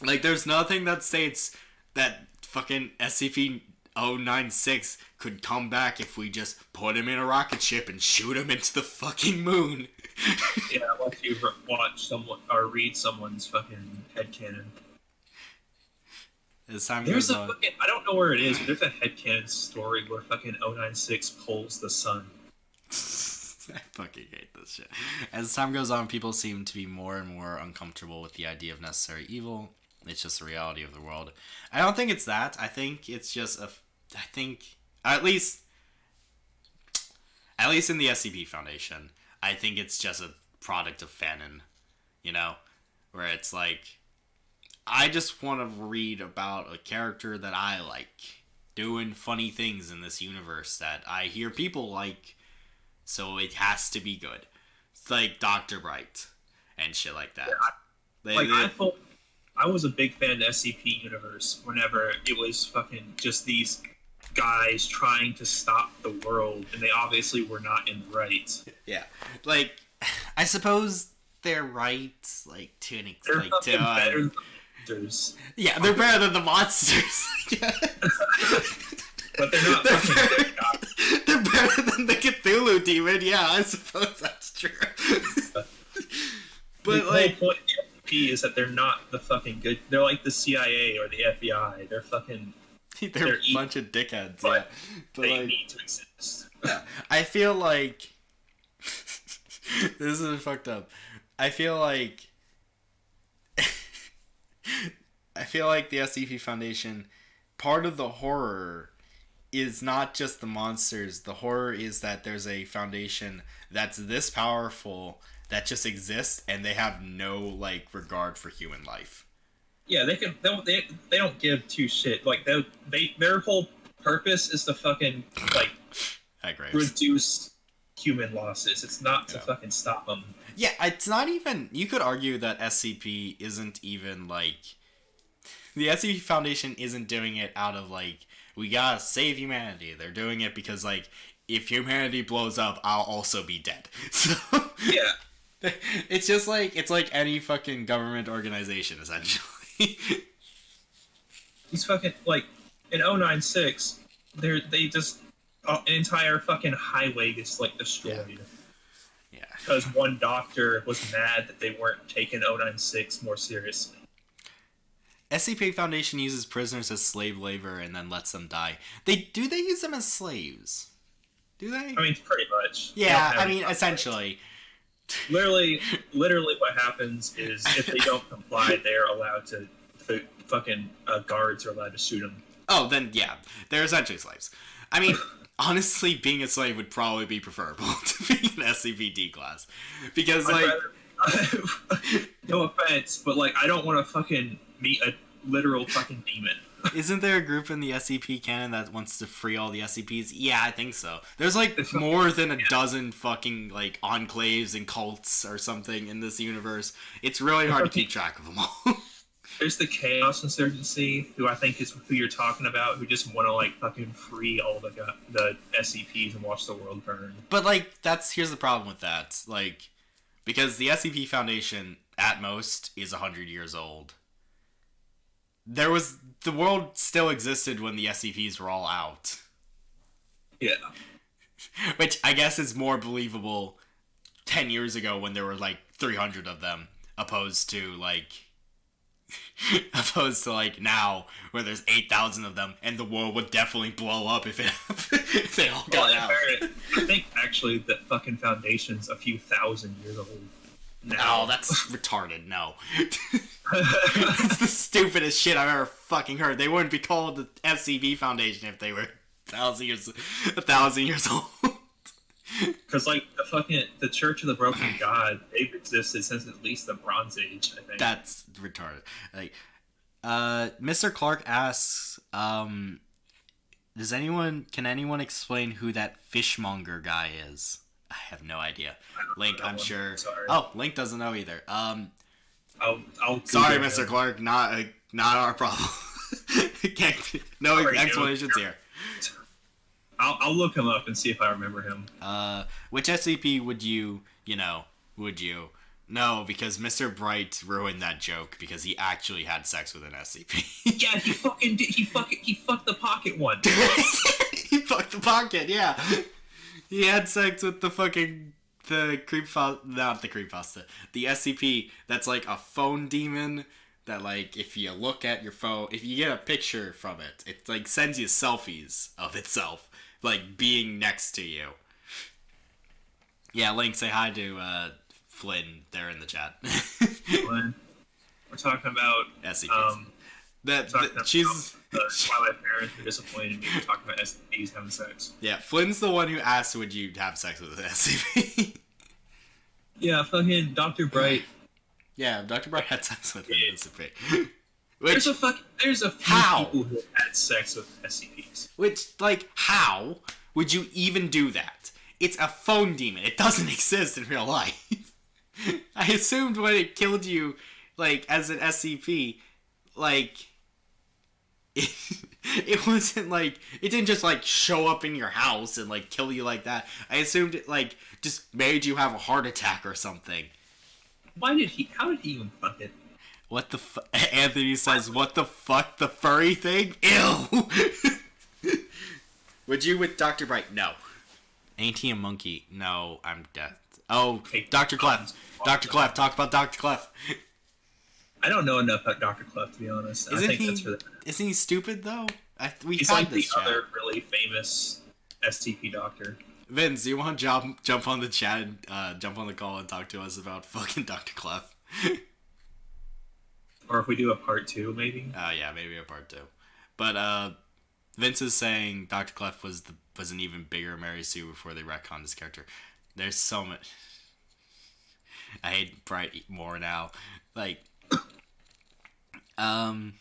Like, there's nothing that states that fucking SCP 096 could come back if we just put him in a rocket ship and shoot him into the fucking moon. Yeah, unless you watch someone or read someone's fucking headcanon. As time There's goes a on. fucking, I don't know where it is, but there's a headcanon story where fucking 096 pulls the sun. I fucking hate this shit. As time goes on, people seem to be more and more uncomfortable with the idea of necessary evil. It's just the reality of the world. I don't think it's that. I think it's just I think at least in the SCP Foundation, I think it's just a product of fanon. You know, where it's like, I just want to read about a character that I like doing funny things in this universe that I hear people like. So it has to be good. It's like Dr. Bright and shit like that. I thought I was a big fan of the SCP universe whenever it was fucking just these guys trying to stop the world, and they obviously were not in the right. Yeah, like, I suppose they're right, like, to an They're extent. fucking better than the monsters. Yeah, they're better than the monsters. But they're not fucking good guys. They're better than the Cthulhu demon. Yeah, I suppose that's true. But the like, whole point of the SCP is that they're not the fucking good. They're like the CIA or the FBI. They're fucking. they're a bunch of dickheads. Yeah, but they like, need to exist. yeah, I feel like this is fucked up. I feel like the SCP Foundation, part of the horror is not just the monsters. The horror is that there's a foundation that's this powerful that just exists, and they have no like regard for human life. Yeah, they don't give two shit. Like their whole purpose is to fucking like reduce human losses. It's not to fucking stop them. Yeah, it's not even. You could argue that SCP isn't even like, the SCP Foundation isn't doing it out of like, we gotta save humanity. They're doing it because like, if humanity blows up, I'll also be dead. So yeah, it's just like, it's like any fucking government organization essentially. These fucking like in 096, they just an entire fucking highway gets like destroyed. Yeah. Because one doctor was mad that they weren't taking 096 more seriously. SCP Foundation uses prisoners as slave labor and then lets them die. They use them as slaves? Do they? I mean, pretty much. Yeah, I mean, essentially. Literally what happens is if they don't comply, they're allowed to fucking guards are allowed to shoot them. Oh, then yeah, they're essentially slaves. I mean, honestly, being a slave would probably be preferable to being an SCP-D class. Because, no offense, but, like, I don't want to fucking meet a literal fucking demon. Isn't there a group in the SCP canon that wants to free all the SCPs? Yeah, I think so. There's, like, more than a dozen fucking, like, enclaves and cults or something in this universe. It's really hard to keep track of them all. There's the Chaos Insurgency, who I think is who you're talking about, who just want to, like, fucking free all the SCPs and watch the world burn. But, like, here's the problem with that. Like, because the SCP Foundation, at most, is 100 years old. The world still existed when the SCPs were all out. Yeah. Which I guess is more believable 10 years ago when there were, like, 300 of them, opposed to, like, now where there's 8,000 of them and the world would definitely blow up if they all got out. I think actually that fucking Foundation's a few thousand years old now. No, that's retarded. No. It's the stupidest shit I've ever fucking heard. They wouldn't be called the SCP Foundation if they were 1,000 years old. Because, like, the Church of the Broken God, they've existed since at least the Bronze Age, I think. That's retarded. Like, Mr. Clark asks, can anyone explain who that fishmonger guy is? I have no idea. Link, I'm sure. Sorry. Oh, Link doesn't know either. I'll sorry, Mr. Clark, not our problem. No explanations here. I'll look him up and see if I remember him. Which SCP would you No, because Mr. Bright ruined that joke because he actually had sex with an SCP. Yeah, he fucking did. He fucked the pocket one. He fucked the pocket, yeah. He had sex with the fucking the creepypasta, the SCP that's like a phone demon that like if you look at your phone, if you get a picture from it, it like sends you selfies of itself like being next to you. Yeah, Link, say hi to Flynn there in the chat. Flynn. We're talking about SCPs. She's why my parents were disappointed in me talking about SCPs having sex. Yeah, Flynn's the one who asked, "Would you have sex with an SCP?" Yeah, fucking Dr. Bright. Yeah, Dr. Bright had sex with an SCP. There's a few people who have had sex with SCPs. Which, like, how would you even do that? It's a phone demon. It doesn't exist in real life. I assumed when it killed you, like, as an SCP, like, it wasn't like, it didn't just, like, show up in your house and, like, kill you like that. I assumed it, like, just made you have a heart attack or something. How did he even fuck it? What the Anthony says, what the fuck, the furry thing? Ew! Would you with Dr. Bright? No. Ain't he a monkey? No, I'm dead. Oh, hey, Dr. Clef. Dr. Clef, talk about Dr. Clef. I don't know enough about Dr. Clef, to be honest. Isn't he stupid, though? He's like the other really famous SCP doctor. Vince, do you want to jump on the chat and jump on the call and talk to us about fucking Dr. Clef? Or if we do a part 2, maybe? Yeah, maybe a part 2. But, Vince is saying Dr. Clef was an even bigger Mary Sue before they retconned his character. There's so much... I hate Bright more now. Like... Oh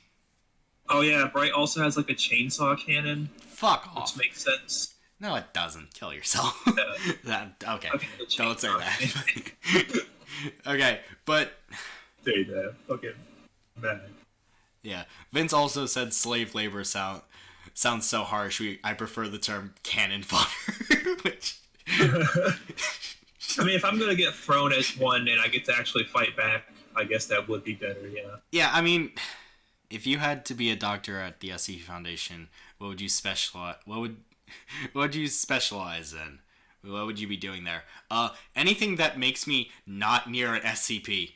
yeah, Bright also has like a chainsaw cannon. Fuck off. Which makes sense. No, it doesn't. Kill yourself. Okay, don't say that. Okay, but... Say that. Fucking bad. Yeah. Vince also said slave labor sounds so harsh. I prefer the term cannon fodder. Which... I mean, if I'm going to get thrown as one and I get to actually fight back, I guess that would be better, yeah. Yeah, I mean, if you had to be a doctor at the SCP Foundation, what would you specialize in? What would you be doing there? Anything that makes me not near an SCP.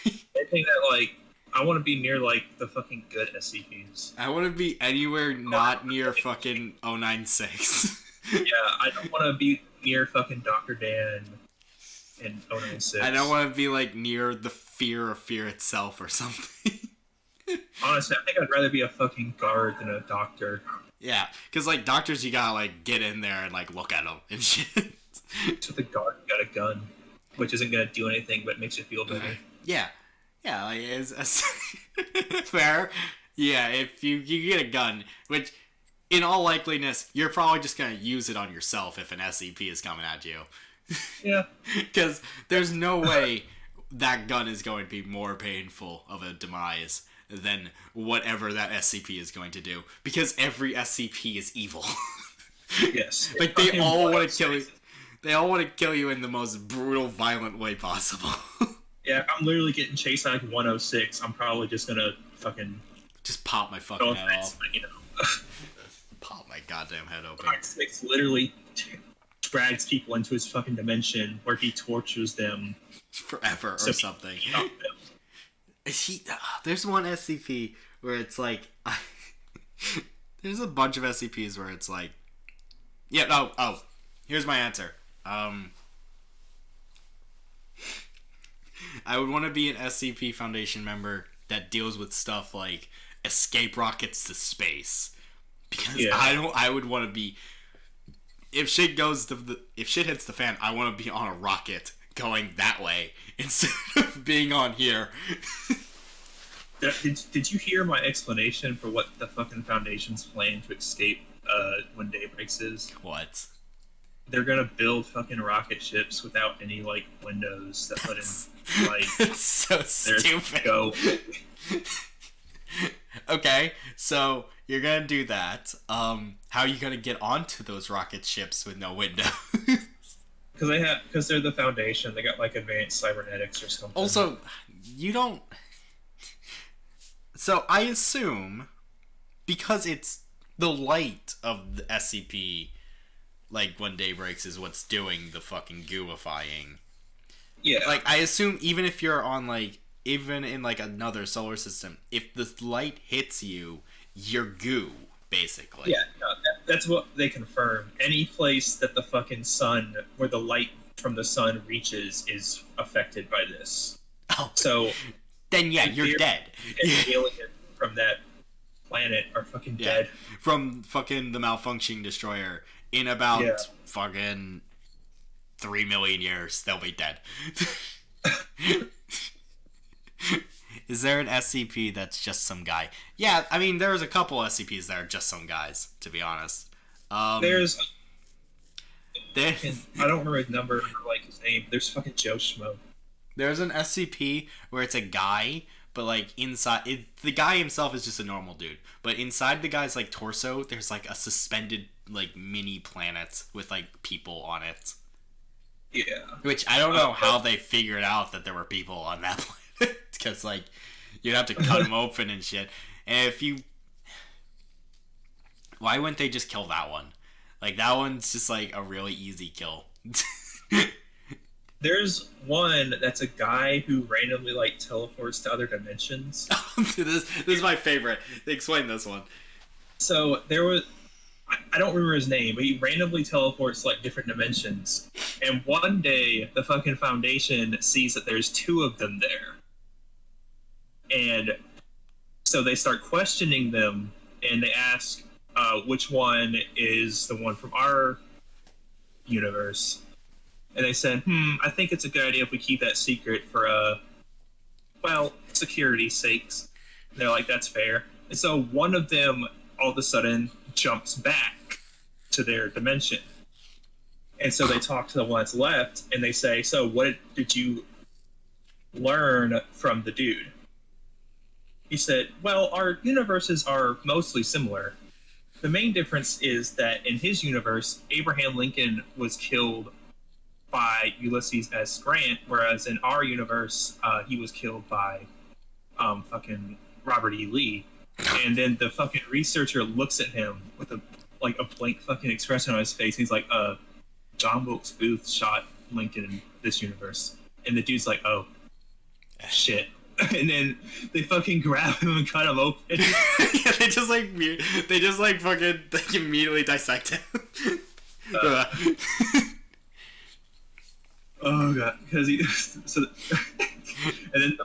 Anything that, like, I want to be near, like, the fucking good SCPs. I want to be anywhere not near fucking 096. Yeah, I don't want to be near fucking Dr. Dan and 096. I don't want to be, like, near the fear of fear itself or something. Honestly, I think I'd rather be a fucking guard than a doctor. Yeah, because, like, doctors, you gotta, like, get in there and, like, look at them and shit. So the guard got a gun, which isn't gonna do anything, but makes you feel better. Yeah. Yeah, like, it's fair. Yeah, if you get a gun, which, in all likeliness, you're probably just gonna use it on yourself if an SCP is coming at you. Yeah. Because there's no way that gun is going to be more painful of a demise than whatever that SCP is going to do. Because every SCP is evil. Yes. Like, they all want to kill you. They all want to kill you in the most brutal, violent way possible. Yeah, if I'm literally getting chased by, like, 106, I'm probably just gonna fucking... Just pop my fucking head off. But, you know. Pop my goddamn head open. 106 literally drags people into his fucking dimension where he tortures them. Forever or something. There's one SCP where it's like... there's a bunch of SCPs where it's like... Yeah, no, here's my answer. I would want to be an SCP Foundation member that deals with stuff like escape rockets to space, because I would want to be, if shit hits the fan, I want to be on a rocket going that way instead of being on here. Did you hear my explanation for what the fucking Foundation's plan to escape when day breaks is? What? They're gonna build fucking rocket ships without any, like, windows that let in light. It's so stupid. Go. Okay, so you're gonna do that. How are you gonna get onto those rocket ships with no windows? because they're the Foundation. They got like advanced cybernetics or something. Also, you don't. So I assume because it's the light of the SCP, like when day breaks, is what's doing the fucking gooifying. Yeah. Like I assume even if you're on like even in like another solar system, if the light hits you, you're goo basically. Yeah. No, that's what they confirm. Any place that the fucking sun, where the light from the sun reaches, is affected by this. Oh. So. Then yeah, you're dead. Aliens from that planet are fucking dead. From fucking the malfunctioning destroyer. In about fucking 3 million years, they'll be dead. Is there an SCP that's just some guy? Yeah, I mean, there's a couple SCPs that are just some guys, to be honest. There's... I don't remember his number or like his name. There's fucking Joe Schmo. There's an SCP where it's a guy, but like inside the guy himself is just a normal dude, but inside the guy's like torso there's like a suspended like mini planet with like people on it. Yeah. Which I don't know how they figured out that there were people on that planet, because like you'd have to cut them open and shit. And if you, why wouldn't they just kill that one? Like that one's just like a really easy kill. There's one that's a guy who randomly like teleports to other dimensions. This is my favorite. Explain this one. So there was, I don't remember his name, but he randomly teleports to like different dimensions. And one day, the fucking Foundation sees that there's 2 of them there, and so they start questioning them, and they ask which one is the one from our universe. And they said, I think it's a good idea if we keep that secret for, security's sakes. And they're like, that's fair. And so one of them, all of a sudden, jumps back to their dimension. And so they talk to the one that's left, and they say, so what did you learn from the dude? He said, well, our universes are mostly similar. The main difference is that in his universe, Abraham Lincoln was killed by Ulysses S. Grant, whereas in our universe, he was killed by fucking Robert E. Lee. And then the fucking researcher looks at him with a blank fucking expression on his face. He's like, John Wilkes Booth shot Lincoln in this universe. And the dude's like, oh, shit. And then they fucking grab him and cut him open. Yeah, they just fucking immediately dissect him. Oh god, because he so, and then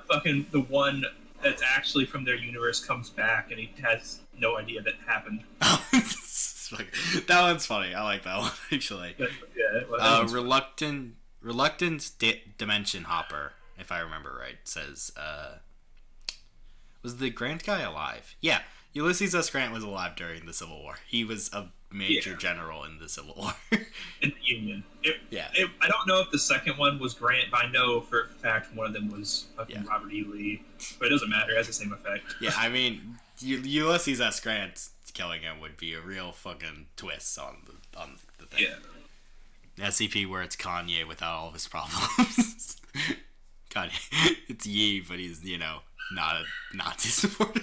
the one that's actually from their universe comes back, and he has no idea that happened. That one's funny. I like that one actually. Yeah. Reluctant Dimension Hopper, if I remember right, says was the Grant guy alive? Yeah, Ulysses S. Grant was alive during the Civil War. He was a major general in the Civil War. In the Union. I don't know if the second one was Grant, but I know for a fact one of them was fucking Robert E. Lee. But it doesn't matter. It has the same effect. Yeah, I mean, Ulysses S. Grant killing him would be a real fucking twist on the thing. Yeah. SCP where it's Kanye without all of his problems. Kanye. It's Ye, but he's, not a Nazi supporter.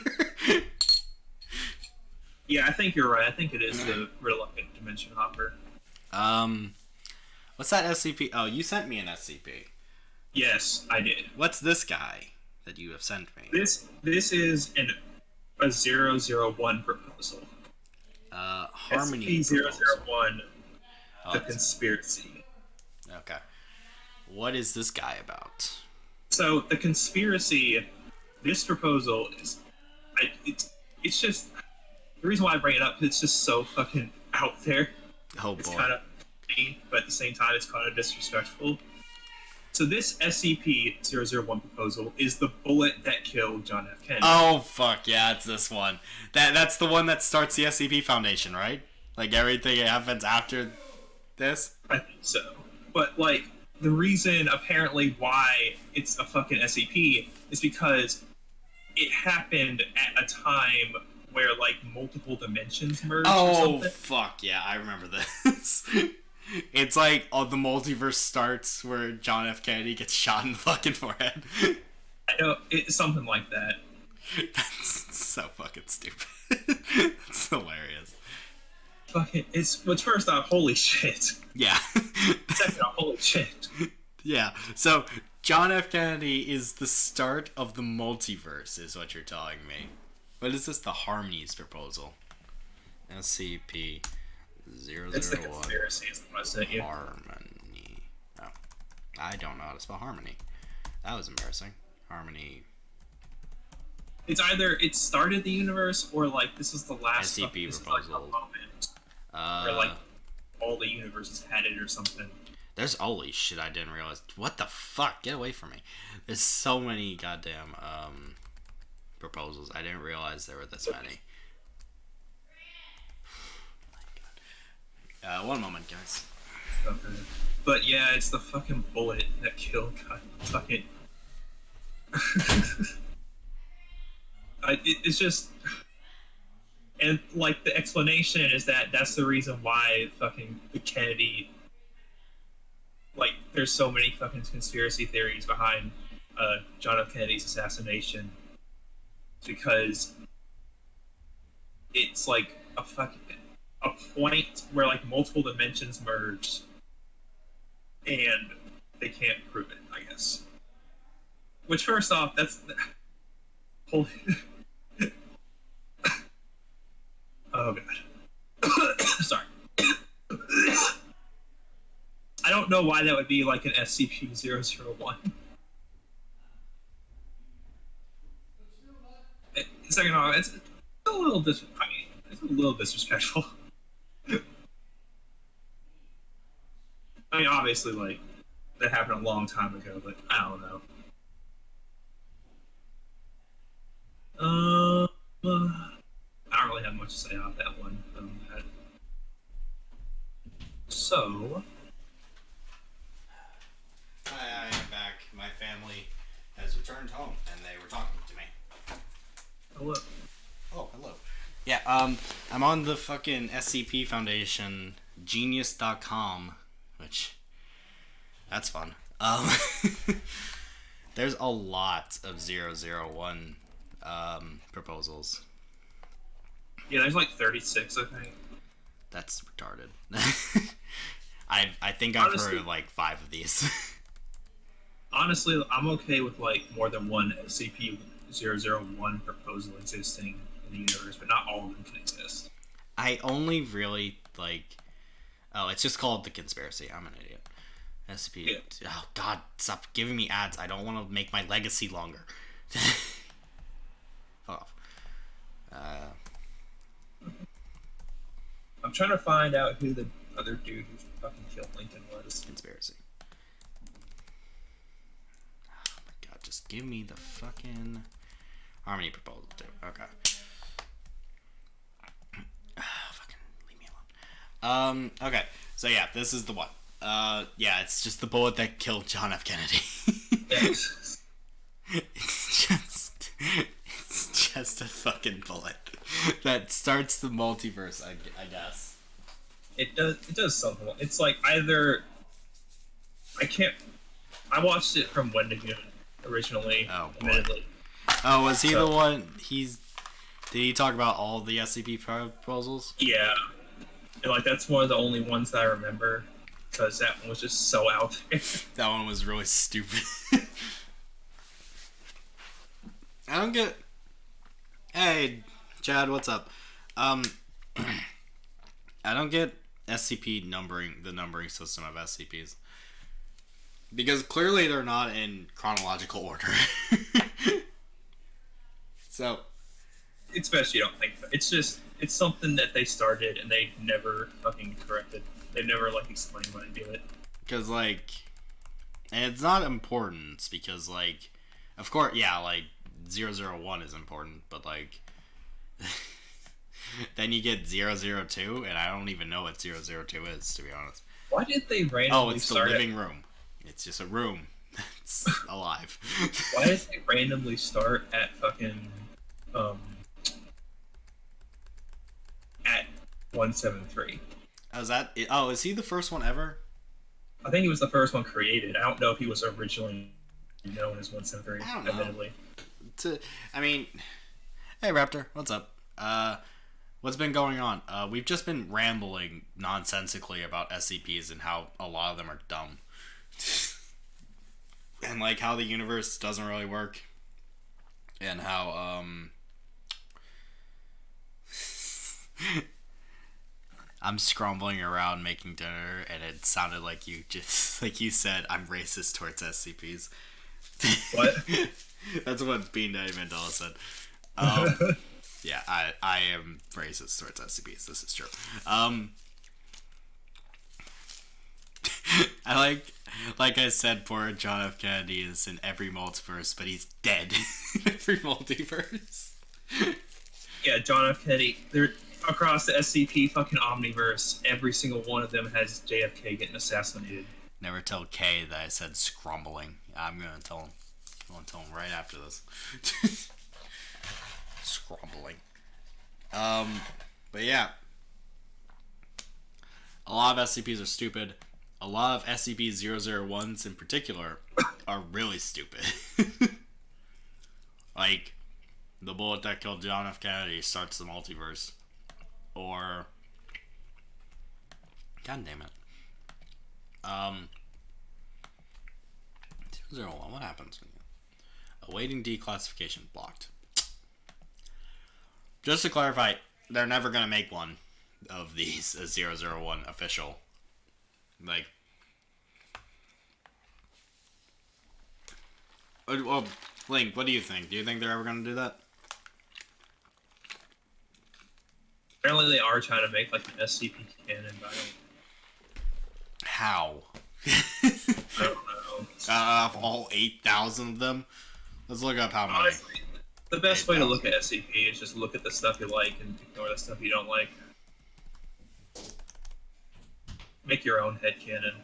Yeah, I think you're right. I think it is the Reluctant Dimension Hopper. What's that SCP? Oh, you sent me an SCP. Yes, I did. What's this guy that you have sent me? This is a 001 proposal. Harmony SCP-001, the conspiracy. Okay. What is this guy about? So the conspiracy, this proposal is, it's just, the reason why I bring it up, it's just so fucking out there. Oh boy. It's kind of funny, but at the same time, it's kind of disrespectful. So this SCP-001 proposal is the bullet that killed John F. Kennedy. Oh fuck yeah, it's this one. That's the one that starts the SCP Foundation, right? Like everything happens after this? I think so. But like the reason apparently why it's a fucking SCP is because it happened at a time where like multiple dimensions merged. Oh fuck yeah, I remember this. It's like the multiverse starts where John F. Kennedy gets shot in the fucking forehead. I know, it's something like that. That's so fucking stupid. It's hilarious. Fucking, but first off, holy shit. Yeah. Second off, holy shit. Yeah, so John F. Kennedy is the start of the multiverse, is what you're telling me. What is this? The Harmonies proposal. SCP 001. It's the conspiracy, is what I sent you. Harmony. Oh. I don't know how to spell harmony. That was embarrassing. Harmony. It's either it started the universe or like this is the last SCP this proposal. is like a moment where like all the universes had it or something. There's holy shit, I didn't realize. What the fuck? Get away from me. There's so many goddamn proposals. I didn't realize there were this many. One moment, guys. Okay. But yeah, it's the fucking bullet that killed God. Fucking. It's just, and like the explanation is that's the reason why fucking the Kennedy, like there's so many fucking conspiracy theories behind John F. Kennedy's assassination, because it's like a point where like multiple dimensions merge, and they can't prove it, I guess. Which, first off, that's holy. Oh god. Sorry. I don't know why that would be like an SCP-001. Second off, it's a little it's a little disrespectful. I mean, obviously, like, that happened a long time ago, but I don't know. I don't really have much to say about that one. So, Hi, I am back. My family has returned home, and they were talking to me. hello. Oh, hello. Yeah, I'm on the fucking SCP Foundation Genius.com, which that's fun. There's a lot of 001 proposals. Yeah, there's like 36, I think. That's retarded. I think I've heard of like 5 of these. Honestly, I'm okay with like more than one SCP-001 proposal existing in the universe, but not all of them can exist. I only really like. Oh, it's just called the conspiracy. I'm an idiot. SCP. Yeah. Oh God, stop giving me ads. I don't want to make my legacy longer. Fuck off. I'm trying to find out who the other dude who fucking killed Lincoln was. Conspiracy. Oh my god, just give me the fucking harmony proposal too. Okay. Fucking leave me alone. Okay, so yeah, this is the one. Yeah, it's just the bullet that killed John F. Kennedy. Yes. It's just a fucking bullet that starts the multiverse, I guess. It does something. It's like either I watched it from Wendigo originally. Oh, boy. Admittedly. Oh, was he the one? Did he talk about all the SCP proposals? Yeah, and like that's one of the only ones that I remember, because that one was just so out there. That one was really stupid. I don't get. Hey, Chad, what's up? I don't get SCP numbering, the numbering system of SCPs. Because clearly they're not in chronological order. So. It's best you don't think that. It's something that they started and they never fucking corrected. They never, like, explained why they do it. Because, like. And it's not important, because, like. Of course, yeah, like. 001 is important, but, like. Then you get 002, and I don't even know what 002 is, to be honest. Why did they randomly Oh, it's the start living room. It's just a room that's alive. Why did they randomly start at fucking at 173? Oh, is he the first one ever? I think he was the first one created. I don't know if he was originally known as 173. I don't know. Admittedly. I mean, hey Raptor, what's up? What's been going on? We've just been rambling nonsensically about SCPs and how a lot of them are dumb. And like how the universe doesn't really work. And how, I'm scrambling around making dinner and it sounded like you said I'm racist towards SCPs. What? That's what Bean Daddy Mandela said. Yeah, I am racist towards SCPs. This is true. I like I said, poor John F. Kennedy is in every multiverse, but he's dead in every multiverse. Yeah, John F. Kennedy. They're across the SCP fucking omniverse. Every single one of them has JFK getting assassinated. Never tell Kay that I said scrumbling. I'm gonna tell him. I'm gonna tell him right after this. Scrumbling. But yeah. A lot of SCPs are stupid. A lot of SCP-001s in particular are really stupid. Like, the bullet that killed John F. Kennedy starts the multiverse. Or... God damn it. 001, what happens when you... Awaiting declassification blocked. Just to clarify, they're never going to make one of these as 001 official. Like... Well, Link, what do you think? Do you think they're ever going to do that? Apparently they are trying to make like an SCP canon, but How? I don't know. Of all 8,000 of them? Let's look up how many. Honestly, the best way to look at SCP is just look at the stuff you like and ignore the stuff you don't like. Make your own headcanon.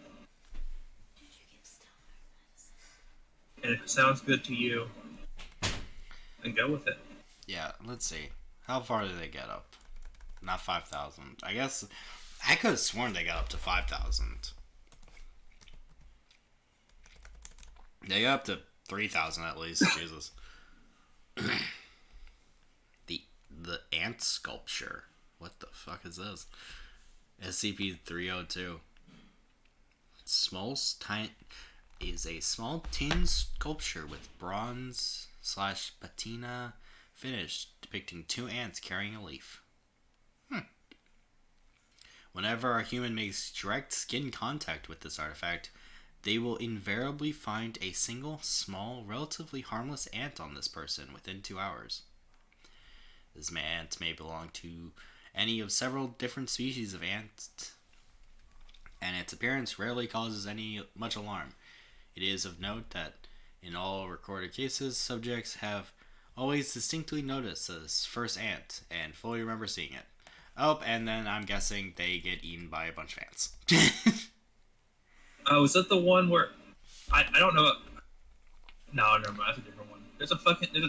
And if it sounds good to you, then go with it. Yeah, let's see. How far did they get up? Not 5,000. I guess... I could have sworn they got up to 5,000. They got up to 3,000 at least. Jesus. The ant sculpture. What the fuck is this? SCP-302. Is a small tin sculpture with bronze/patina finish depicting two ants carrying a leaf. Whenever a human makes direct skin contact with this artifact, they will invariably find a single, small, relatively harmless ant on this person within 2 hours. This ant may belong to any of several different species of ants, and its appearance rarely causes much alarm. It is of note that in all recorded cases, subjects have always distinctly noticed this first ant and fully remember seeing it. Oh, and then I'm guessing they get eaten by a bunch of ants. Oh, is that the one where... I don't know... No, never mind, that's a different one. There's a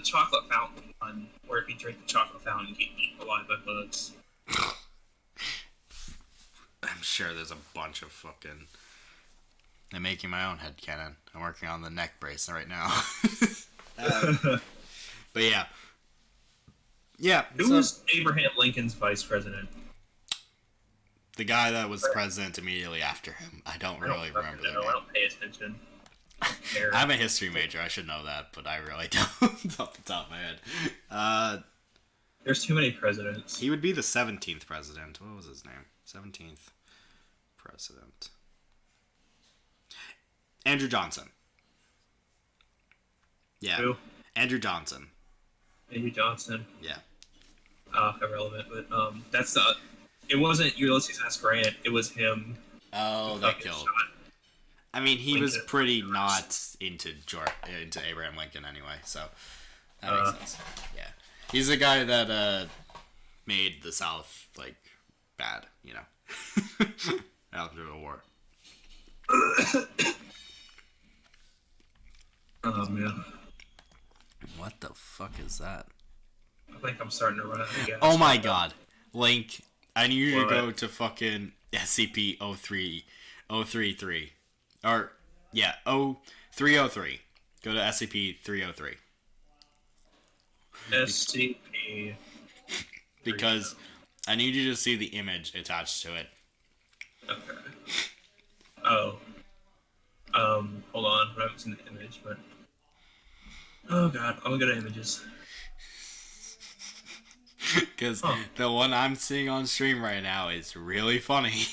chocolate fountain one where if you drink the chocolate fountain, you get eaten alive by bugs. I'm sure there's a bunch of fucking... I'm making my own headcanon. I'm working on the neck brace right now. But yeah. Yeah. Who was Abraham Lincoln's vice president? The guy that was president immediately after him. I don't really remember that. I don't pay attention. I'm a history major. I should know that, but I really don't off the top of my head. There's too many presidents. He would be the 17th president. What was his name? 17th president. Andrew Johnson. Yeah. Who? Andrew Johnson. Andrew Johnson. Yeah. Irrelevant, but that's the... It wasn't Ulysses S. Grant, it was him. Oh, that killed. I mean, he was pretty not into Abraham Lincoln anyway, so that makes sense. Yeah. He's the guy that made the South, like, bad, you know, after the war. Oh, man. What the fuck is that? I think I'm starting to run out of gas. Oh my god. Link, I need you to go to fucking SCP-033. Or, yeah, 303. Go to SCP-303. SCP. Because I need you to see the image attached to it. Okay. Oh. Hold on. I haven't seen the image, but... Oh god, I'm gonna go to images. Because the one I'm seeing on stream right now is really funny.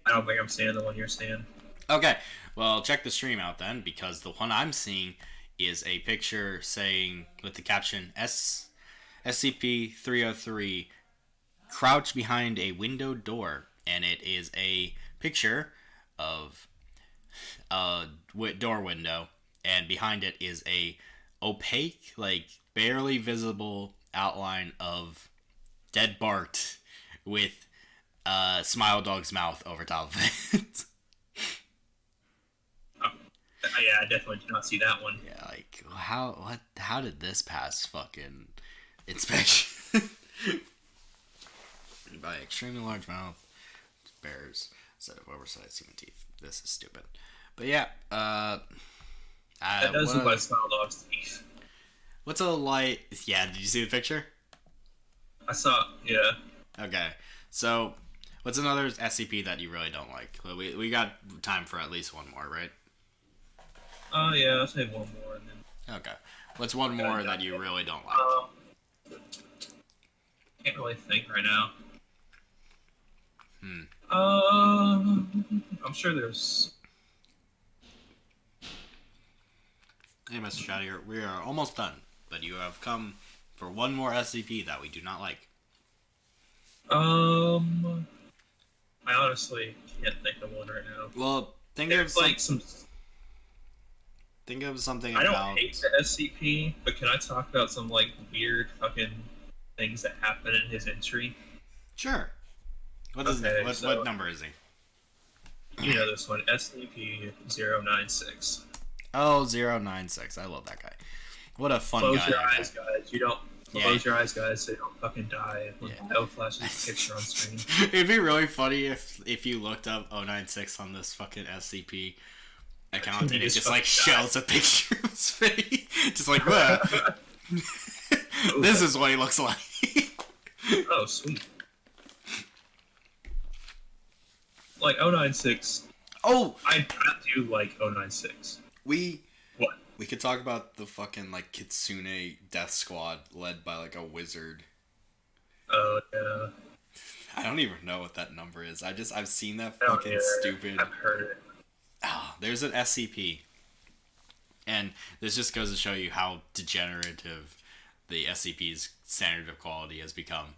I don't think I'm seeing the one you're seeing. Okay, well, check the stream out then, because the one I'm seeing is a picture saying, with the caption, SCP-303, crouch behind a window door. And it is a picture of a door window, and behind it is a opaque, like, barely visible outline of dead Bart with Smile Dog's mouth over top of it. Yeah, I definitely did not see that one. Yeah, like, how did this pass fucking inspection? By extremely large mouth, bears, set of oversized human teeth. This is stupid. But yeah, that does look like Smile Dog's teeth. What's a light? Yeah, did you see the picture? I saw, yeah. Okay, so what's another SCP that you really don't like? Well, we got time for at least one more, right? Oh, yeah, I'll say one more. And then... Okay. What's one more that you really don't like? Can't really think right now. I'm sure there's... Hey, Mr. Shaddy, we are almost done, but you have come for one more SCP that we do not like. I honestly can't think of one right now. Well, think of something I about... don't hate the SCP, but can I talk about some, like, weird fucking things that happen in his entry? Sure. What number is he? You know this one, SCP-096. Oh, 096. I love that guy. What a fun Close guy. Your eyes, guys. You don't... Close your eyes, guys, so you don't fucking die when Bio flashes a picture on screen. It'd be really funny if you looked up 096 on this fucking SCP account and it just like shows a picture of his face. Just like, what? This is what he looks like. Oh, sweet. Like 096. Oh! I do like 096. What? We could talk about the fucking, like, Kitsune death squad led by, like, a wizard. Oh, yeah. I don't even know what that number is. I've seen that fucking stupid... I've heard it. Oh, there's an SCP. And this just goes to show you how degenerative the SCP's standard of quality has become.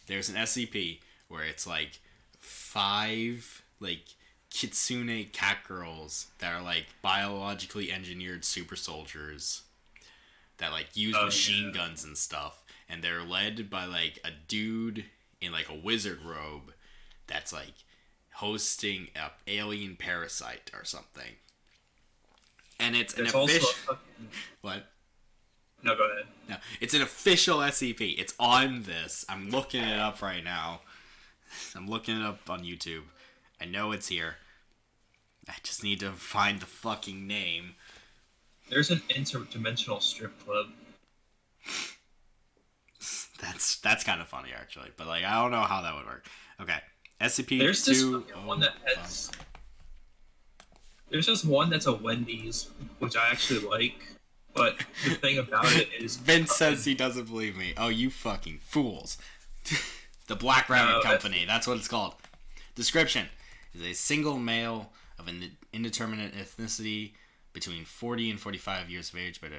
There's an SCP where it's, like, 5, like... Kitsune cat girls that are like biologically engineered super soldiers that like use machine guns and stuff, and they're led by like a dude in like a wizard robe that's like hosting a alien parasite or something. And it's an official what? No, go ahead. No, it's an official SCP. It's on this. I'm looking it up right now. I'm looking it up on YouTube. I know it's here. I just need to find the fucking name. There's an interdimensional strip club. That's kind of funny, actually. But, like, I don't know how that would work. Okay. SCP-2... There's this one that has... There's just one that's a Wendy's, which I actually like. But the thing about it is... Vince says he doesn't believe me. Oh, you fucking fools. The Black Rabbit Company. That's what it's called. Description is a single male of an indeterminate ethnicity between 40 and 45 years of age, but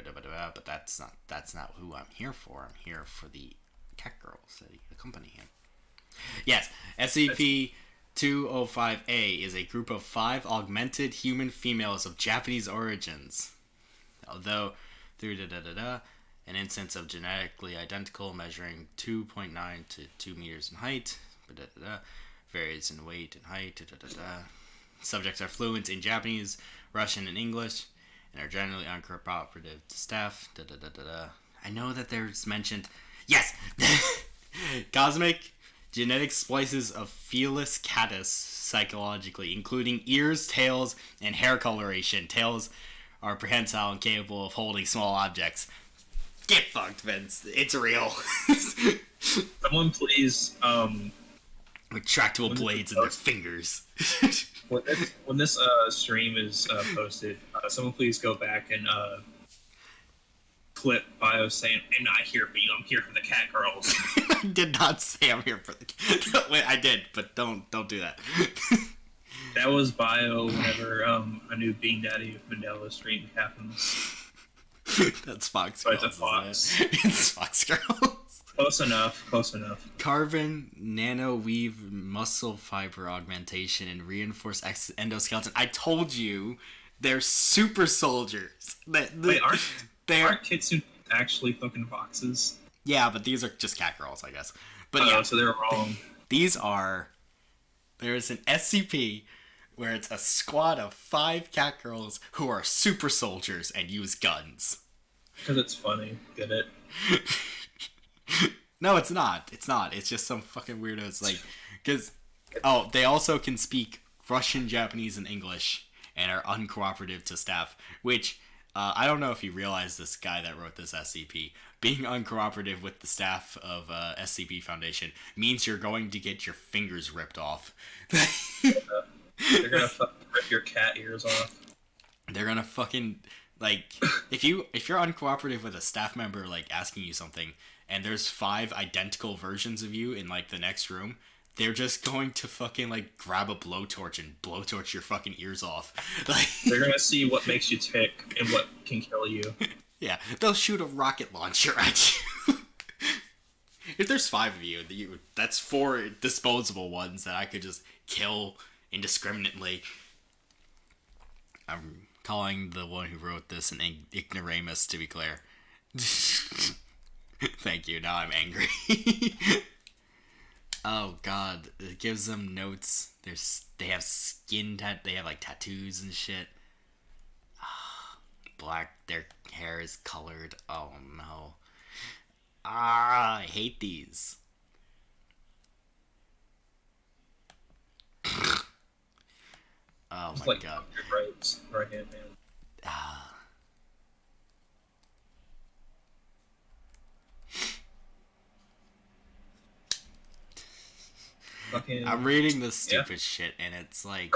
that's not who I'm here for. I'm here for the cat girls that accompany him. Yes, SCP-205A is a group of 5 augmented human females of Japanese origins. Although, through an instance of genetically identical, measuring 2.9 to 2 meters in height, varies in weight and height, Subjects are fluent in Japanese, Russian, and English, and are generally uncooperative to staff, I know that there's mentioned... Yes! Cosmic Genetic splices of Felis catus psychologically, including ears, tails, and hair coloration. Tails are prehensile and capable of holding small objects. Get fucked, Vince. It's real. Someone please, retractable blades in their fingers. when this stream is posted, someone please go back and clip bio saying, "I'm not here for you. I'm here for the cat girls." I did not say I'm here for the. Wait, I did, but don't do that. That was bio whenever a new Being Daddy of Mandela stream happens. That's Fox Girls. But it's a Fox. It's Fox Girls. Close enough. Carbon nanoweave muscle fiber augmentation and reinforced endoskeleton. I told you, they're super soldiers. Wait, aren't Kitsune actually fucking foxes? Yeah, but these are just cat girls, I guess. But yeah, so they're wrong. There's an SCP where it's a squad of 5 cat girls who are super soldiers and use guns. Because it's funny. Get it? No, it's not. It's just some fucking weirdos. Like, because, they also can speak Russian, Japanese, and English and are uncooperative to staff, which, I don't know if you realize this guy that wrote this SCP. Being uncooperative with the staff of SCP Foundation means you're going to get your fingers ripped off. They're gonna fucking rip your cat ears off. They're gonna fucking, like, if you're uncooperative with a staff member, like, asking you something, and there's 5 identical versions of you in, like, the next room, they're just going to fucking, like, grab a blowtorch and blowtorch your fucking ears off. Like, they're gonna see what makes you tick and what can kill you. Yeah, they'll shoot a rocket launcher at you. If there's 5 of you, that's 4 disposable ones that I could just kill indiscriminately. I'm calling the one who wrote this an ignoramus, to be clear. Thank you, now I'm angry. Oh god, it gives them notes. They have they have like tattoos and shit. Black, their hair is colored. Oh no. I hate these. Oh my god. Right hand man. I'm reading this stupid shit and it's like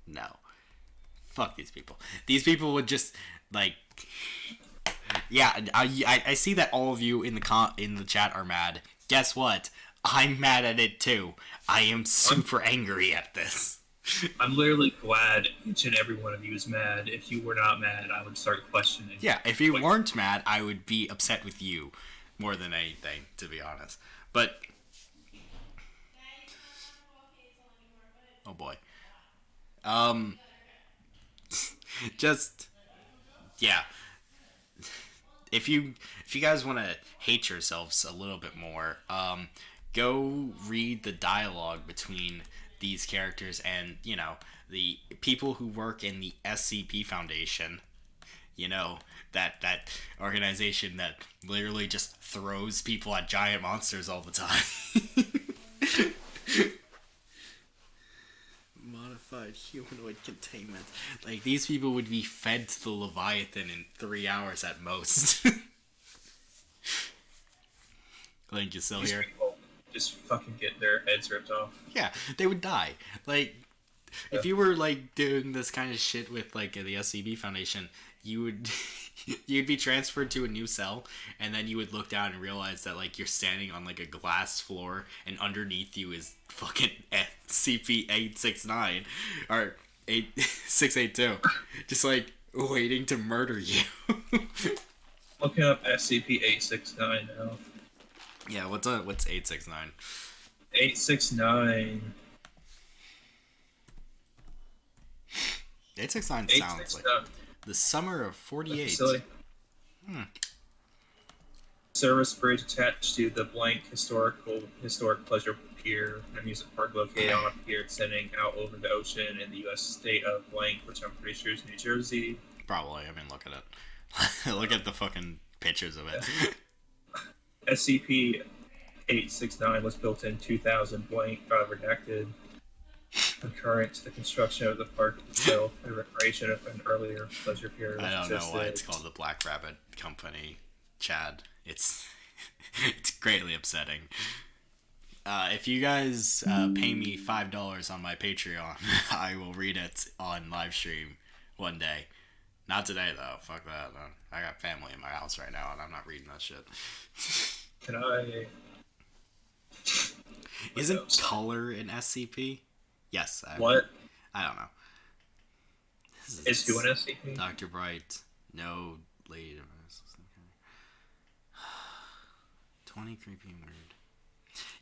no. Fuck these people. These people would just like yeah, I see that all of you in the chat are mad. Guess what? I'm mad at it too. I am super angry at this. I'm literally glad each and every one of you is mad. If you were not mad, I would start questioning. Yeah, if you weren't mad, I would be upset with you more than anything, to be honest. But oh boy. Just yeah. If you guys want to hate yourselves a little bit more, go read the dialogue between these characters and, you know, the people who work in the SCP Foundation. You know, that organization that literally just throws people at giant monsters all the time. Modified humanoid containment. Like, these people would be fed to the Leviathan in 3 hours at most. Link, you still here? Just fucking get their heads ripped off. Yeah, they would die. Like, if you were, like, doing this kind of shit with, like, the SCP Foundation, you'd be transferred to a new cell, and then you would look down and realize that, like, you're standing on, like, a glass floor, and underneath you is fucking SCP-869, or 682, just, like, waiting to murder you. Looking up SCP-869 now. Yeah, what's 869? 869. 869 sounds like the summer of 48. Service bridge attached to the blank historic pleasure pier, amusement park located on a pier extending out over the ocean in the U.S. state of blank, which I'm pretty sure is New Jersey. Probably. I mean, look at it. Look at the fucking pictures of it. SCP-869 was built in 2000 blank, redacted, concurrent to the construction of the park itself and recreation of an earlier pleasure period. I don't know why it's called the Black Rabbit Company, Chad. It's greatly upsetting. If you guys pay me $5 on my Patreon, I will read it on live stream one day. Not today, though. Fuck that. I got family in my house right now, and I'm not reading that shit. Can I... Isn't color an SCP? Yes. What? I don't know. Is who an SCP? Dr. Bright. No lady. 20 creepy and weird.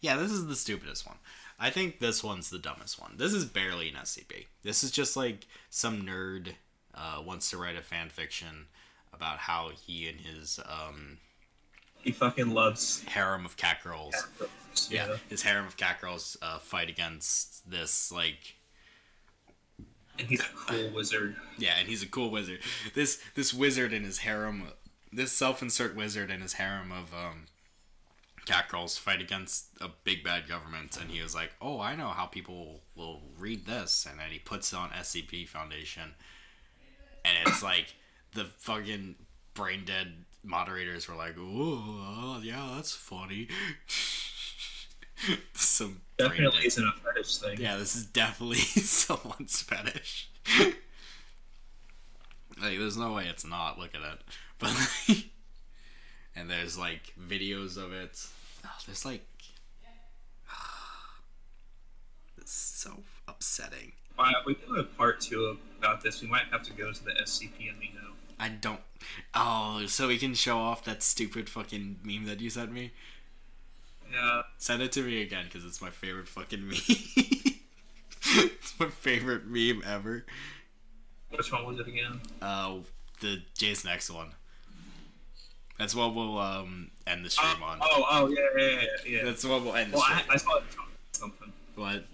Yeah, this is the stupidest one. I think this one's the dumbest one. This is barely an SCP. This is just like some nerd wants to write a fan fiction about how he and his he fucking loves harem of cat girls. Yeah, his harem of cat girls fight against this like. And he's a cool wizard. Yeah, and he's a cool wizard. This wizard and his harem, this self-insert wizard and his harem of cat girls fight against a big bad government, and he was like, "Oh, I know how people will read this," and then he puts it on SCP Foundation, and it's like the fucking brain dead moderators were like, "Oh, yeah, that's funny." Some definitely isn't a fetish thing. Yeah, this is definitely someone's fetish. Like, there's no way it's not. Look at it, but like, and there's like videos of it. Oh, there's like, it's so upsetting. We do a part 2 about this. We might have to go to the SCP amino. I don't. Oh, so we can show off that stupid fucking meme that you sent me. Yeah. Send it to me again, because it's my favorite fucking meme. It's my favorite meme ever. Which one was it again? The Jason X one. That's what we'll end the stream on. Oh, yeah. That's what we'll end the stream. I saw it talk about something. What?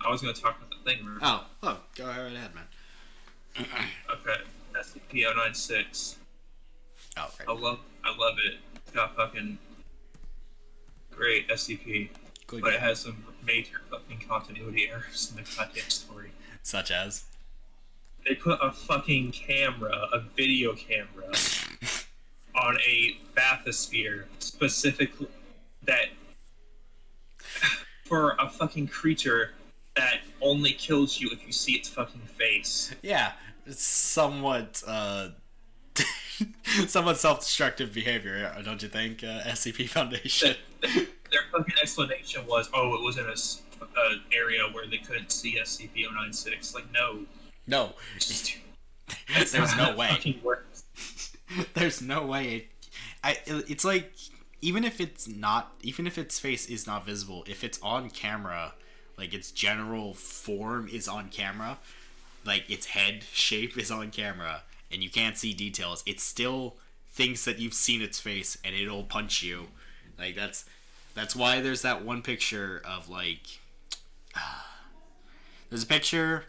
I was going to talk about the thing. Oh, go right ahead, man. Okay, SCP-096. Oh, right. I love it. It's got fucking great SCP, Good but game. it has some major fucking continuity errors in the goddamn story. Such as? They put a fucking camera, a video camera, on a bathysphere, specifically that for a fucking creature that only kills you if you see its fucking face. Yeah, it's somewhat somewhat self-destructive behavior, don't you think, SCP Foundation? Their fucking explanation was, it was in an area where they couldn't see SCP-096. Like, no. No. There's no way. There's no way. It's like, even if its face is not visible, if it's on camera, like its general form is on camera, like its head shape is on camera, and you can't see details, it still thinks that you've seen its face, and it'll punch you. Like, that's why there's that one picture of like, there's a picture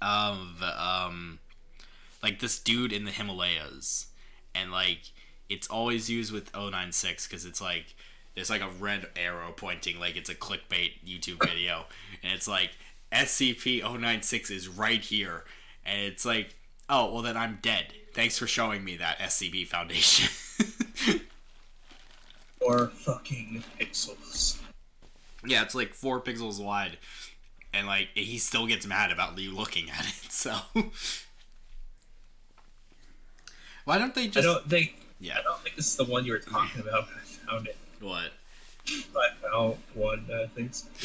of like this dude in the Himalayas, and like it's always used with 096 because it's like there's like a red arrow pointing, like it's a clickbait YouTube video, and it's like SCP-096 is right here, and it's like, oh well, then I'm dead. Thanks for showing me that, SCP Foundation. Or fucking pixels. Yeah, it's like 4 pixels wide, and like he still gets mad about you looking at it. So why don't they just? I don't think this is the one you were talking about. But I found it. What? I found one that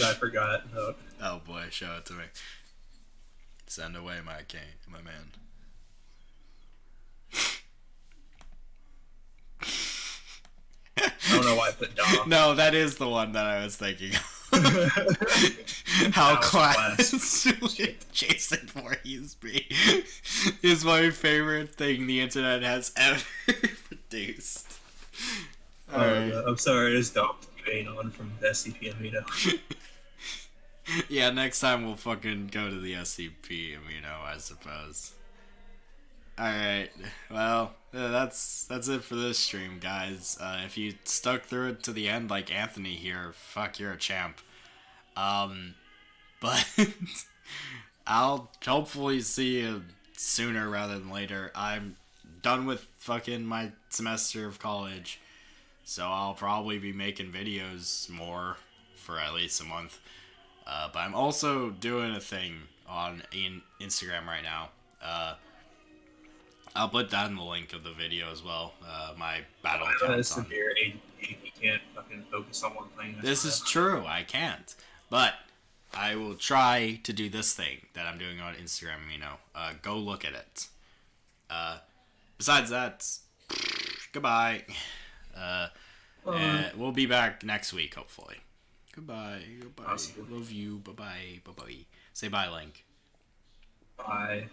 I forgot about. Oh boy, show it to me. Send away my king, my man. I don't know why I put Dom. No, that is the one that I was thinking of. How class Jason Voorhees be is my favorite thing the internet has ever produced. Alright. I'm sorry, it's Dom on from the SCP Amino. Yeah, next time we'll fucking go to the SCP Amino, I suppose. Alright, well, That's it for this stream, guys. If you stuck through it to the end, like Anthony here, fuck, you're a champ. But I'll hopefully see you sooner rather than later. I'm done with fucking my semester of college, so I'll probably be making videos more for at least a month. But I'm also doing a thing on Instagram right now. I'll put that in the link of the video as well. My battle account's on. Severe ADD, you can't fucking focus on one thing. This is true. I can't. But I will try to do this thing that I'm doing on Instagram. Go look at it. Besides that, goodbye. We'll be back next week, hopefully. Goodbye. Goodbye. Awesome. Love you. Bye-bye. Bye-bye. Say bye, Link. Bye.